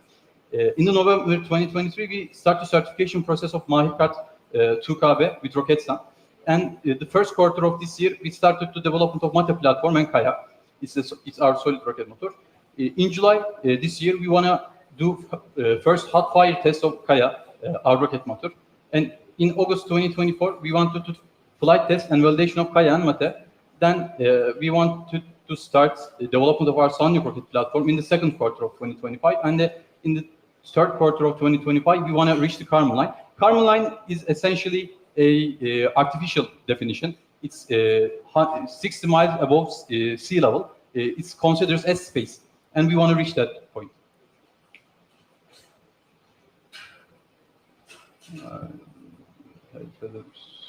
In November 2023, we started the certification process of Mastercard 2KB with Roketsan. And the first quarter of this year, we started the development of Mate platform and Kaya. It's our solid rocket motor. In July this year, we want to do first hot fire test of Kaya, our rocket motor. And in August 2024, we wanted to flight test and validation of Kaya and Mate. Then we want to start the development of our Sunny rocket platform in the second quarter of 2025. And in the third quarter of 2025, we want to reach the Kármán line. Kármán line is essentially a artificial definition. It's 60 miles above sea level. It's considered as space, and we want to reach that point.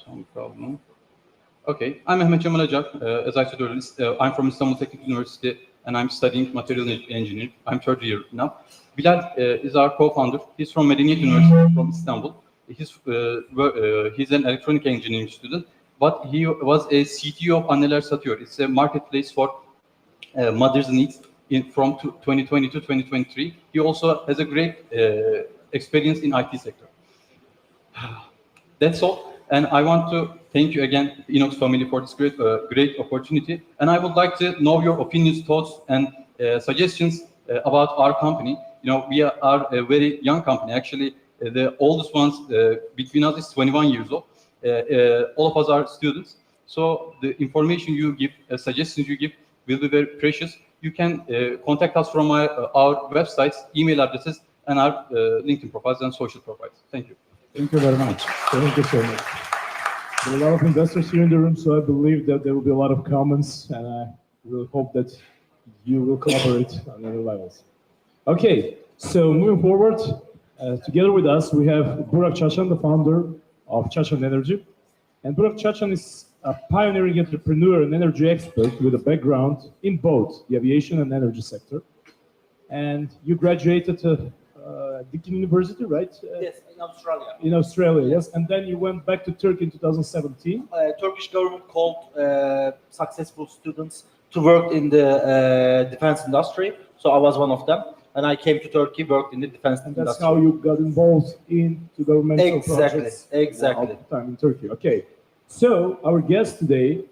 Some problem. Okay, I'm Mehmet Cemal Acar. As I said earlier, I'm from Istanbul Technical University, and I'm studying material engineering. I'm third year now. Bilal is our co-founder. He's from Medeniyet University from Istanbul. He's an electronic engineering student, but he was a CTO of Anneler Satıyor. It's a marketplace for mothers' needs from 2020 to 2023. He also has a great experience in IT sector. That's all. And I want to thank you again, Innox family, for this great opportunity. And I would like to know your opinions, thoughts, and suggestions about our company. You know, we are a very young company. Actually, the oldest ones between us is 21 years old. All of us are students. So the information you give, suggestions you give, will be very precious. You can contact us from our websites, email addresses, and our LinkedIn profiles and social profiles. Thank you. Thank you very much. Thank you so much. There are a lot of investors here in the room, so I believe that there will be a lot of comments, and I really hope that you will collaborate on other levels. Okay, so moving forward, together with us, we have Burak Çaçan, the founder of Çaçan Energy. And Burak Çaçan is a pioneering entrepreneur and energy expert with a background in both the aviation and energy sector. And you graduated Deakin University, right? Yes, in Australia. In Australia, yes. And then you went back to Turkey in 2017. Turkish government called successful students to work in the defense industry. So I was one of them. And I came to Turkey, worked in the defense industry. That's how you got involved into governmental projects. Exactly. All the time in Turkey. Okay. So our guest today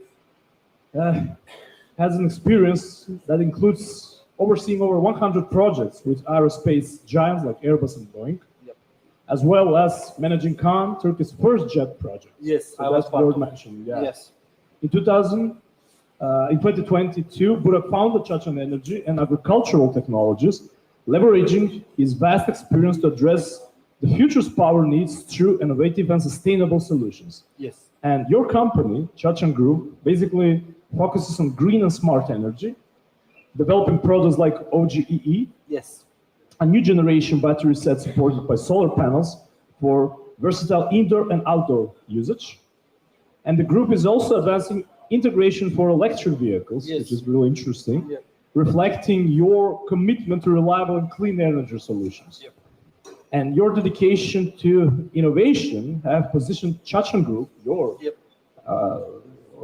has an experience that includes overseeing over 100 projects with aerospace giants like Airbus and Boeing. Yep. as well as managing Khan, Turkey's first jet project. Yes, so I was that's part worth of it. mentioning. Yeah. Yes. In 2022, Burak founded Chachan Energy and Agricultural Technologies, leveraging his vast experience to address the future's power needs through innovative and sustainable solutions. Yes. And your company, Chachan Group, basically focuses on green and smart energy, developing products like OGEE, Yes. a new generation battery set supported by solar panels for versatile indoor and outdoor usage. And the group is also advancing integration for electric vehicles, Yes. which is really interesting, Yeah. reflecting your commitment to reliable and clean energy solutions. Yeah. And your dedication to innovation have positioned Chachan Group, your Yep.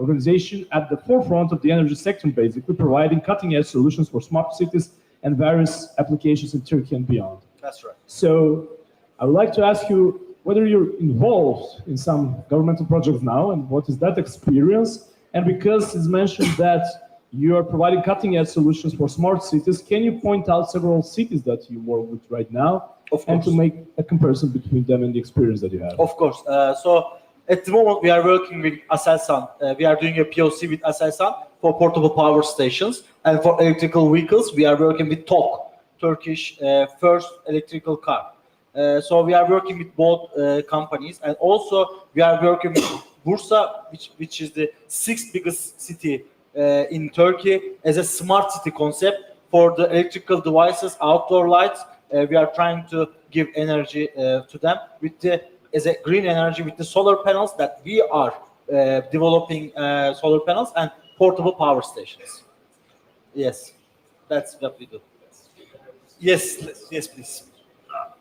organization, at the forefront of the energy sector, basically providing cutting-edge solutions for smart cities and various applications in Turkey and beyond. That's right. So I would like to ask you whether you're involved in some governmental projects now, and what is that experience? And because it's mentioned that you are providing cutting-edge solutions for smart cities, can you point out several cities that you work with right now? Of And to course. make a comparison between them and the experience that you have. Of course. So at the moment we are working with Aselsan. We are doing a POC with Aselsan for portable power stations, and for electrical vehicles we are working with TOK, Turkish first electrical car. So we are working with both companies, and also we are working with Bursa, which is the sixth biggest city in Turkey, as a smart city concept for the electrical devices, outdoor lights. We are trying to give energy to them as a green energy with the solar panels that we are developing solar panels and portable power stations. Yes, that's what we do. Yes, yes, please.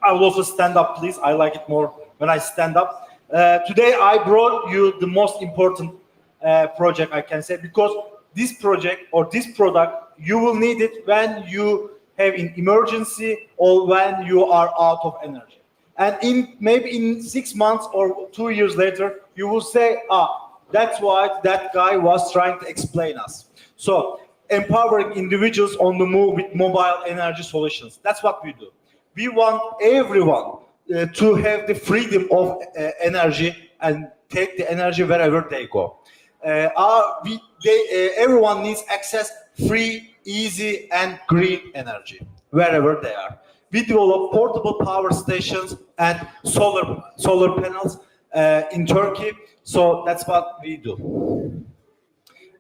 I will also stand up, please. I like it more when I stand up. Today I brought you the most important project, I can say, because this project or this product, you will need it when you have an emergency or when you are out of energy. And maybe in 6 months or 2 years later, you will say, that's what that guy was trying to explain us. So empowering individuals on the move with mobile energy solutions. That's what we do. We want everyone to have the freedom of energy and take the energy wherever they go. Everyone needs access, free, easy, and green energy wherever they are. We develop portable power stations and solar panels in Turkey. So that's what we do.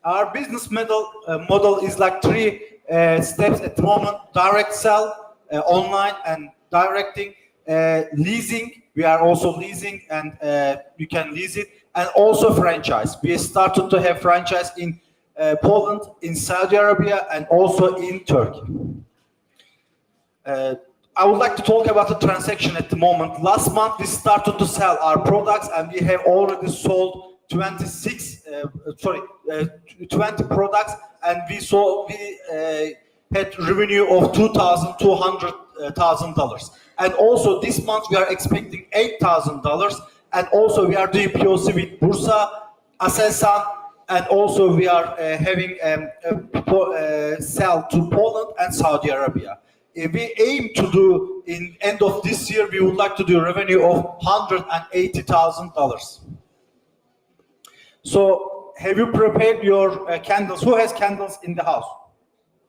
Our business model is like 3 steps at the moment: direct sell, online, and directing. Leasing, we are also leasing, and you can lease it, and also franchise. We started to have franchise in Poland, in Saudi Arabia, and also in Turkey. I would like to talk about the transaction at the moment. Last month we started to sell our products, and we have already sold 20 products, and we had revenue of $200,000. And also this month we are expecting $8,000, and also we are doing POC with Bursa, Aselsan, and also we are having sell to Poland and Saudi Arabia. We aim to do in end of this year, we would like to do a revenue of $180,000. So have you prepared your candles? Who has candles in the house?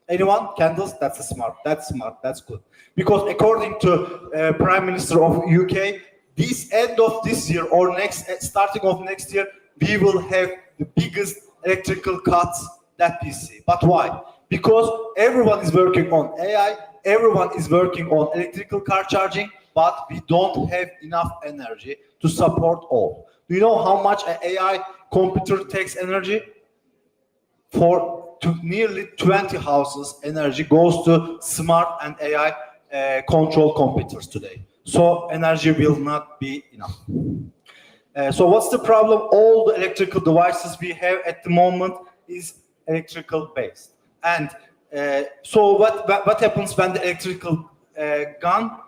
Anyone? Candles? That's smart. That's smart. That's good. Because according to Prime Minister of UK, this end of this year or starting of next year, we will have the biggest electrical cuts that we see. But why? Because everyone is working on AI, everyone is working on electrical car charging, but we don't have enough energy to support all. Do you know how much an AI computer takes energy? To nearly 20 houses, energy goes to smart and AI control computers today. So energy will not be enough. So what's the problem? All the electrical devices we have at the moment is electrical based. And so what happens when the electrical gone?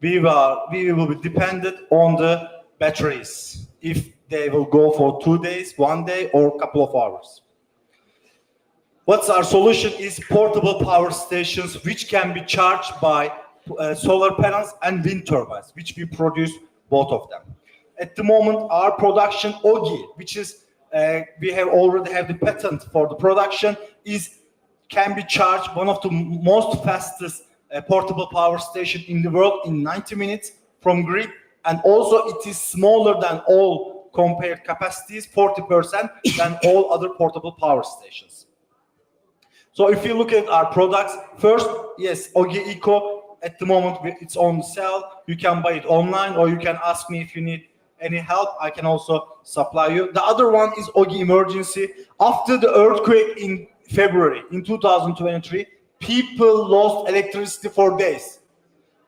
We will be dependent on the batteries, if they will go for 2 days, 1 day, or a couple of hours. What's our solution is portable power stations, which can be charged by solar panels and wind turbines, which we produce both of them. At the moment, our production OGI, which is we already have the patent for the production, can be charged one of the most fastest portable power station in the world in 90 minutes from grid, and also it is smaller than all compared capacities, 40% than all other portable power stations. So if you look at our products, first, yes, OGI Eco, at the moment it's on sale. You can buy it online, or you can ask me if you need any help. I can also supply you. The other one is OGI Emergency. We the earthquake in February in 2023, people lost electricity for days.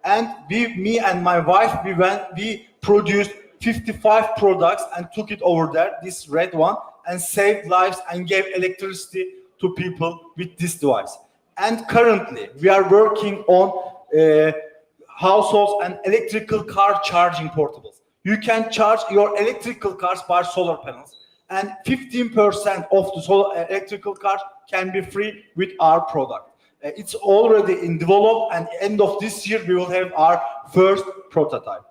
And me and my wife, we produced 55 products and took it over there, this red one, and saved lives and gave electricity to people with this device. And currently, we are working on households and electrical car charging portables. You can charge your electrical cars by solar panels, and 15% of the solar electrical cars can be free with our product. It's already in develop, and end of this year we will have our first prototype.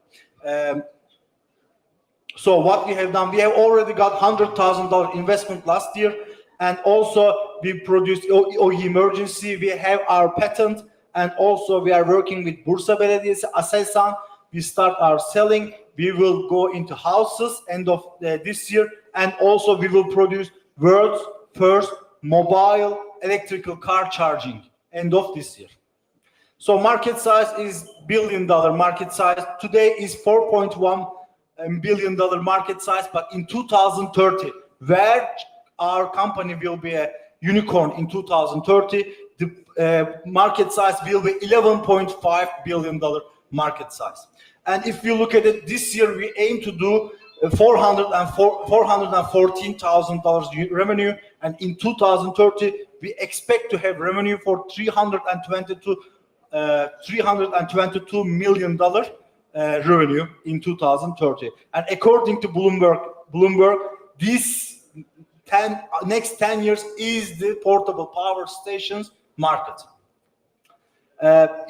So what we have done, we have already got $100,000 investment last year, and also we produced OGI Emergency. We have our patent, and also we are working with Bursa Belediyesi, Aselsan. We start our selling. We will go into houses end of this year, and also we will produce world's first mobile electrical car charging end of this year. So market size is $1 billion market size. Today is $4.1 billion market size, but in 2030, where our company will be a unicorn in 2030, the market size will be $11.5 billion market size. And if you look at it, this year we aim to do $414,000 revenue, and in 2030 we expect to have revenue for $322 million revenue in 2030. And according to Bloomberg, this next 10 years is the portable power stations market.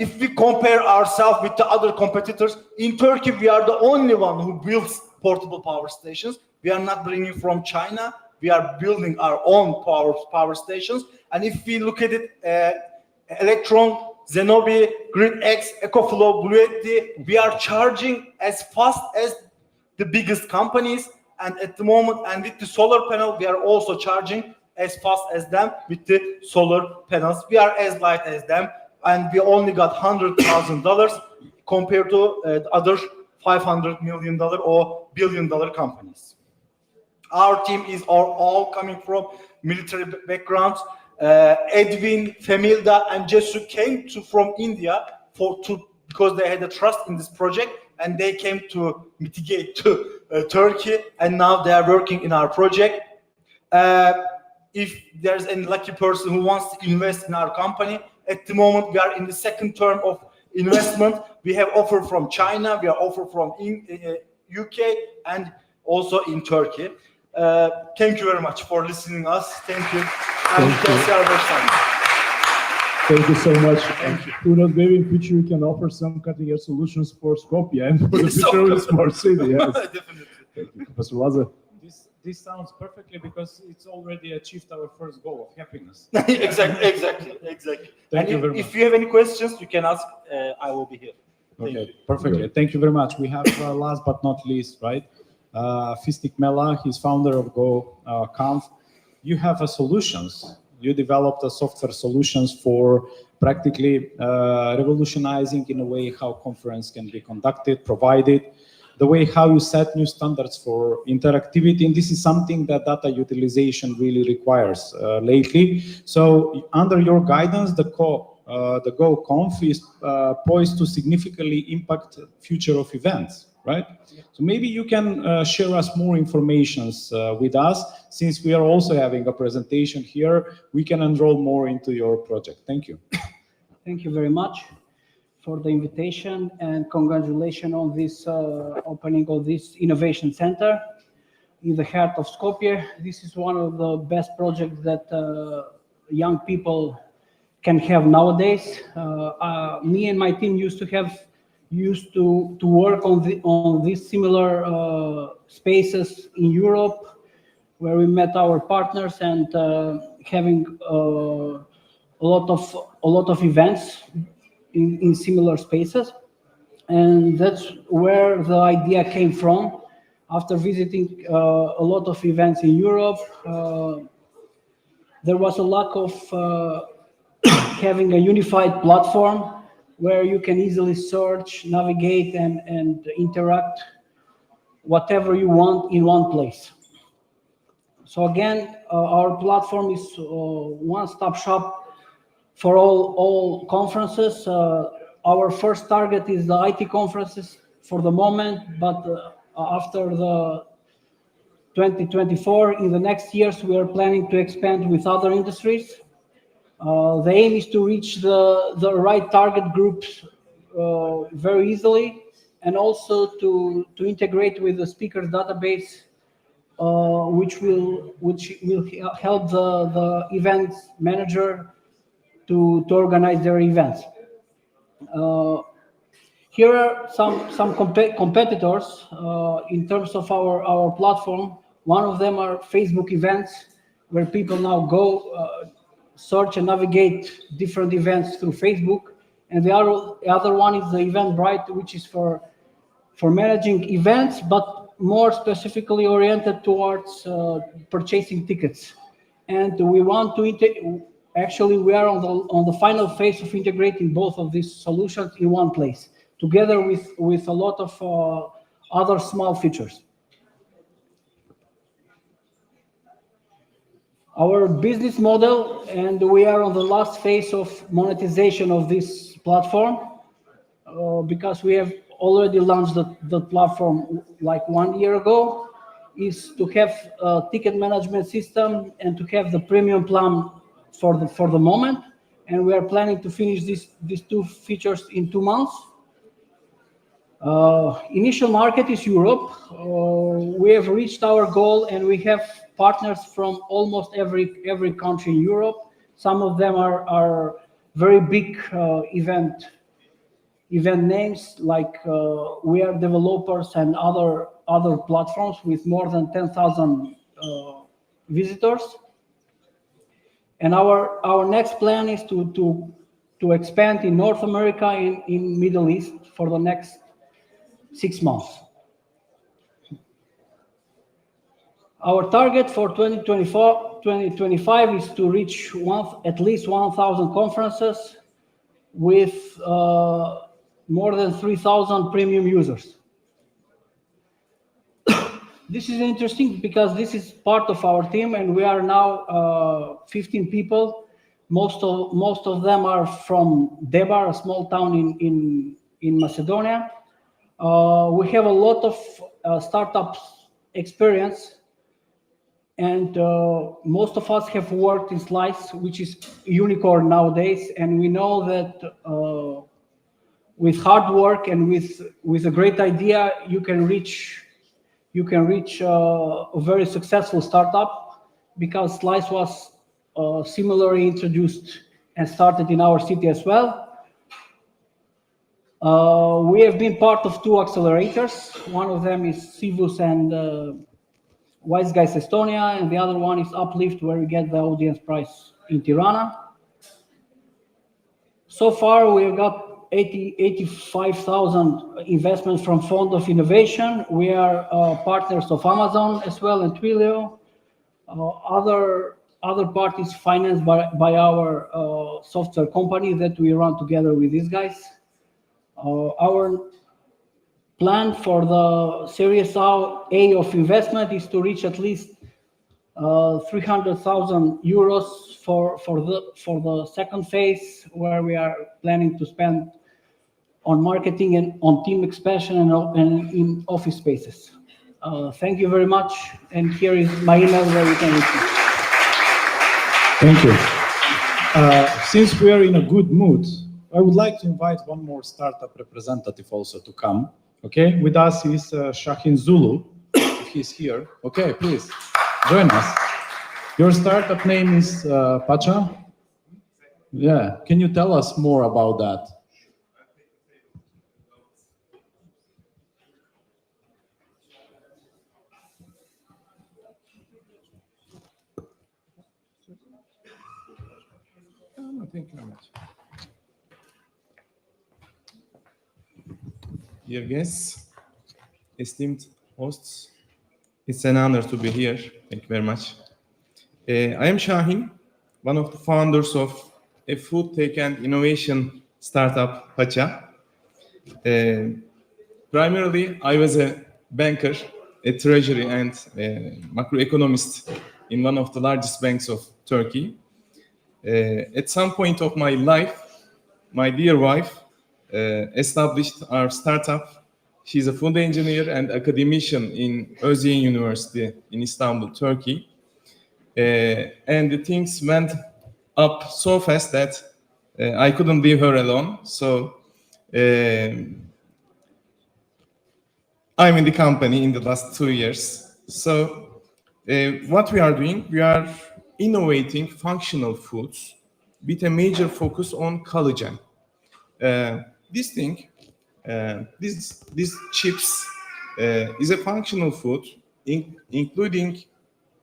If we compare ourselves with the other competitors, in Turkey we are the only one who builds portable power stations. We are not bringing from China. We are building our own power stations. And if we look at it, Electron, Zenobi, GridX, EcoFlow, Bluetti, we are charging as fast as the biggest companies. And at the moment, and with the solar panel, we are also charging as fast as them with the solar panels. We are as light as them, and we only got $100,000 compared to the other $500 million or billion-dollar companies. Our team is all coming from military backgrounds. Edwin, Femilda, and Jesu came from India because they had a trust in this project, and they came to mitigate to Turkey, and now they are working in our project. If there's any lucky person who wants to invest in our company, at the moment we are in the second term of investment. We have offer from China, we are offer from UK, and also in Turkey. Thank you very much for listening to us. Thank you. Thank you so much. Who knows, maybe in future you can offer some cutting-edge solutions for Skopje and for the future of the smart city. Yes. Definitely. Thank you, Professor Laza. This sounds perfectly, because it's already achieved our first goal of happiness. Exactly. Thank you very much. If you have any questions, you can ask. I will be here. Okay, perfectly. Thank you very much. We have last but not least, right? Fistik Mela, he's founder of GoConf. You have solutions. You developed software solutions for practically revolutionizing in a way how conference can be conducted, provided, the way how you set new standards for interactivity. And this is something that data utilization really requires lately. So under your guidance, the GoConf is poised to significantly impact future of events, right? So maybe you can share us more information with us. Since we are also having a presentation here, we can enroll more into your project. Thank you. Thank you very much for the invitation, and congratulations on this opening of this innovation center in the heart of Skopje. This is one of the best projects that young people can have nowadays. Me and my team used to work on these similar spaces in Europe, where we met our partners and having a lot of events in similar spaces. And that's where the idea came from. After visiting a lot of events in Europe, there was a lack of having a unified platform where you can easily search, navigate, and interact whatever you want in one place. So again, our platform is one-stop shop for all conferences. Our first target is the IT conferences for the moment, but after the 2024, in the next years, we are planning to expand with other industries. The aim is to reach the right target groups very easily, and also to integrate with the speakers database, which will help the event manager to organize their events. Here are some competitors in terms of our platform. One of them are Facebook events, where people now go search and navigate different events through Facebook. And the other one is the Eventbrite, which is for managing events, but more specifically oriented towards purchasing tickets. And we want to actually, we are on the final phase of integrating both of these solutions in one place, together with a lot of other small features. Our business model, and we are on the last phase of monetization of this platform, because we have already launched the platform like 1 year ago, is to have a ticket management system and to have the premium plan for the moment. And we are planning to finish these two features in 2 months. Initial market is Europe. We have reached our goal, and we have partners from almost every country in Europe. Some of them are very big event names, like we are developers and other platforms with more than 10,000 visitors. And our next plan is to expand in North America, in Middle East for the next 6 months. Our target for 2025 is to reach at least 1,000 conferences with more than 3,000 premium users. This is interesting because this is part of our team, and we are now 15 people. Most of them are from Debar, a small town in Macedonia. We have a lot of startups experience, and most of us have worked in Slice, which is unicorn nowadays, and we know that with hard work and with a great idea, you can reach a very successful startup, because Slice was similarly introduced and started in our city as well. We have been part of 2 accelerators. One of them is Civus and Wise Guys Estonia, and the other one is Uplift, where we get the audience prize in Tirana. So far, we have got 85,000 investments from Fund of Innovation. We are partners of Amazon as well, and Twilio. Other parties financed by our software company that we run together with these guys. Our plan for the Series A of investment is to reach at least 300,000 euros for the second phase, where we are planning to spend on marketing and on team expansion and in office spaces. Thank you very much, and here is my email where you can reach me. Thank you. Since we are in a good mood, I would like to invite one more startup representative also to come. Okay, with us is Shahin Zulu, if he's here. Okay, please join us. Your startup name is Pacha? Yeah, can you tell us more about that? Thank you very much. Dear guests, esteemed hosts, it's an honor to be here. Thank you very much. I am Shahin, one of the founders of a food tech and innovation startup, Pacha. Primarily, I was a banker, a treasury and macroeconomist in one of the largest banks of Turkey. At some point of my life, my dear wife established our startup. She's a food engineer and academician in Özyeğin University in Istanbul, Turkey. And the things went up so fast that I couldn't leave her alone. So I'm in the company in the last 2 years. So what we are doing, we are innovating functional foods with a major focus on collagen. This thing, this chips is a functional food including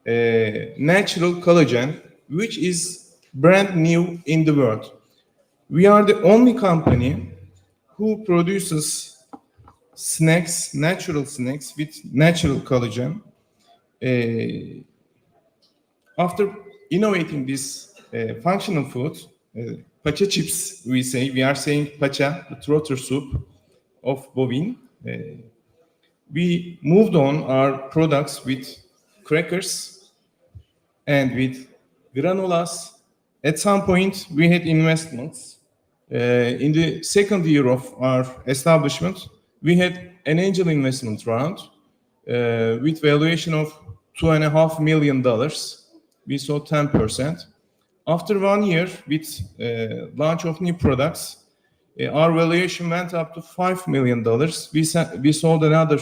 natural collagen, which is brand new in the world. We are the only company who produces snacks, natural snacks with natural collagen. After innovating this functional food, pacha chips, we are saying pacha, the trotter soup of bovine. We moved on our products with crackers and with granulas. At some point, we had investments. In the second year of our establishment, we had an angel investment round with valuation of $2.5 million. We sold 10%. After 1 year with launch of new products, our valuation went up to $5 million. We sold another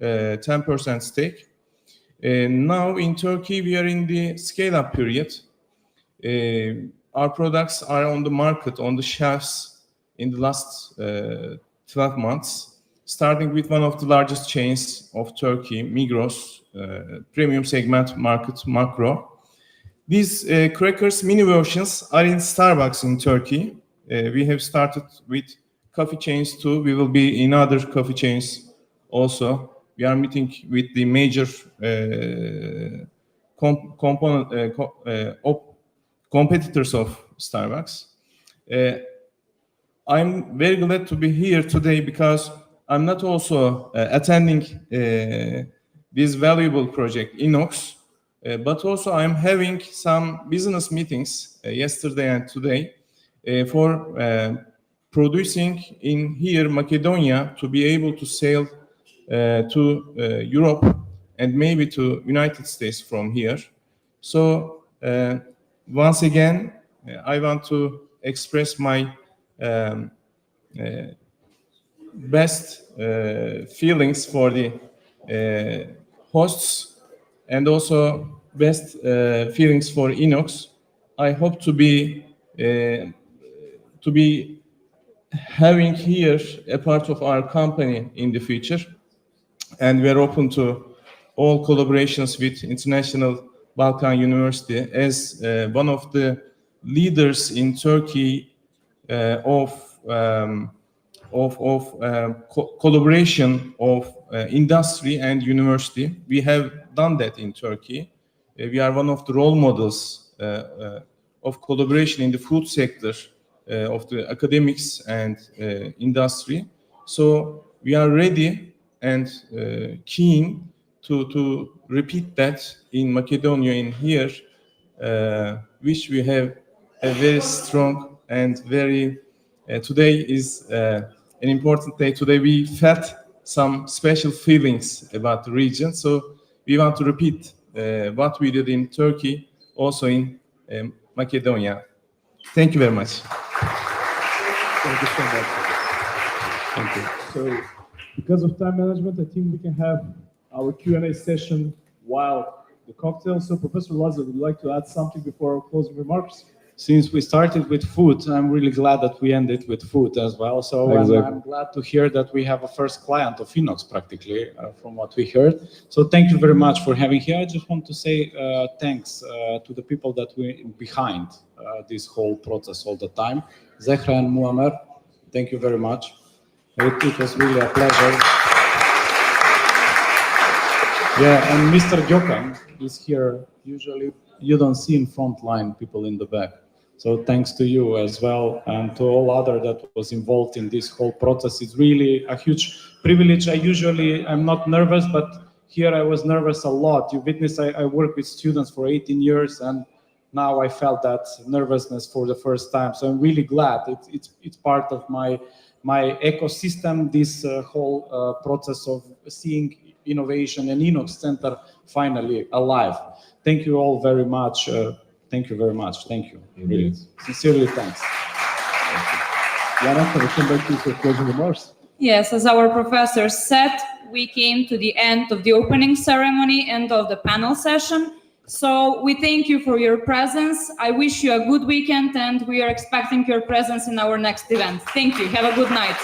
10% stake. Now in Turkey, we are in the scale-up period. Our products are on the market, on the shelves in the last 12 months, starting with one of the largest chains of Turkey, Migros, premium segment market, Makro. These crackers mini versions are in Starbucks in Turkey. We have started with coffee chains too. We will be in other coffee chains also. We are meeting with the major competitors of Starbucks. I'm very glad to be here today because I'm not also attending this valuable project, Innox, but also I'm having some business meetings yesterday and today for producing in here, Macedonia, to be able to sell to Europe and maybe to United States from here. So once again, I want to express my best feelings for the hosts and also best feelings for Innox. I hope to be having here a part of our company in the future, and we are open to all collaborations with International Balkan University as one of the leaders in Turkey of collaboration of industry and university. We have done that in Turkey. We are one of the role models of collaboration in the food sector of the academics and industry. So we are ready and keen to repeat that in Macedonia in here, which we have a very strong and very today is an important day. Today we felt some special feelings about the region, so we want to repeat what we did in Turkey, also in Macedonia. Thank you very much. Thank you so much. Thank you. So, because of time management, I think we can have our Q&A session while the cocktail. So, Professor Lazar, would you like to add something before our closing remarks? since we started with food, I'm really glad that we ended with food as well. So Exactly. I'm glad to hear that we have a first client of Innox practically, from what we heard. So thank you very much for having here. I just want to say thanks to the people that were behind this whole process all the time. Zehra and Muammer, thank you very much. It was really a pleasure. Yeah, and Mr. Gökhan is here. Usually you don't see in front line people in the back. So thanks to you as well and to all other that was involved in this whole process. It's really a huge privilege. I'm not nervous, but here I was nervous a lot. You witness, I worked with students for 18 years and now I felt that nervousness for the first time. So I'm really glad it's part of my ecosystem, this whole process of seeing innovation and Innox Center finally alive. Thank you all very much. Thank you very much. Thank you. Really, sincerely, thanks. Yana, can I come back to you for closing remarks? Yes, as our professor said, we came to the end of the opening ceremony and of the panel session. So we thank you for your presence. I wish you a good weekend and we are expecting your presence in our next event. Thank you. Have a good night.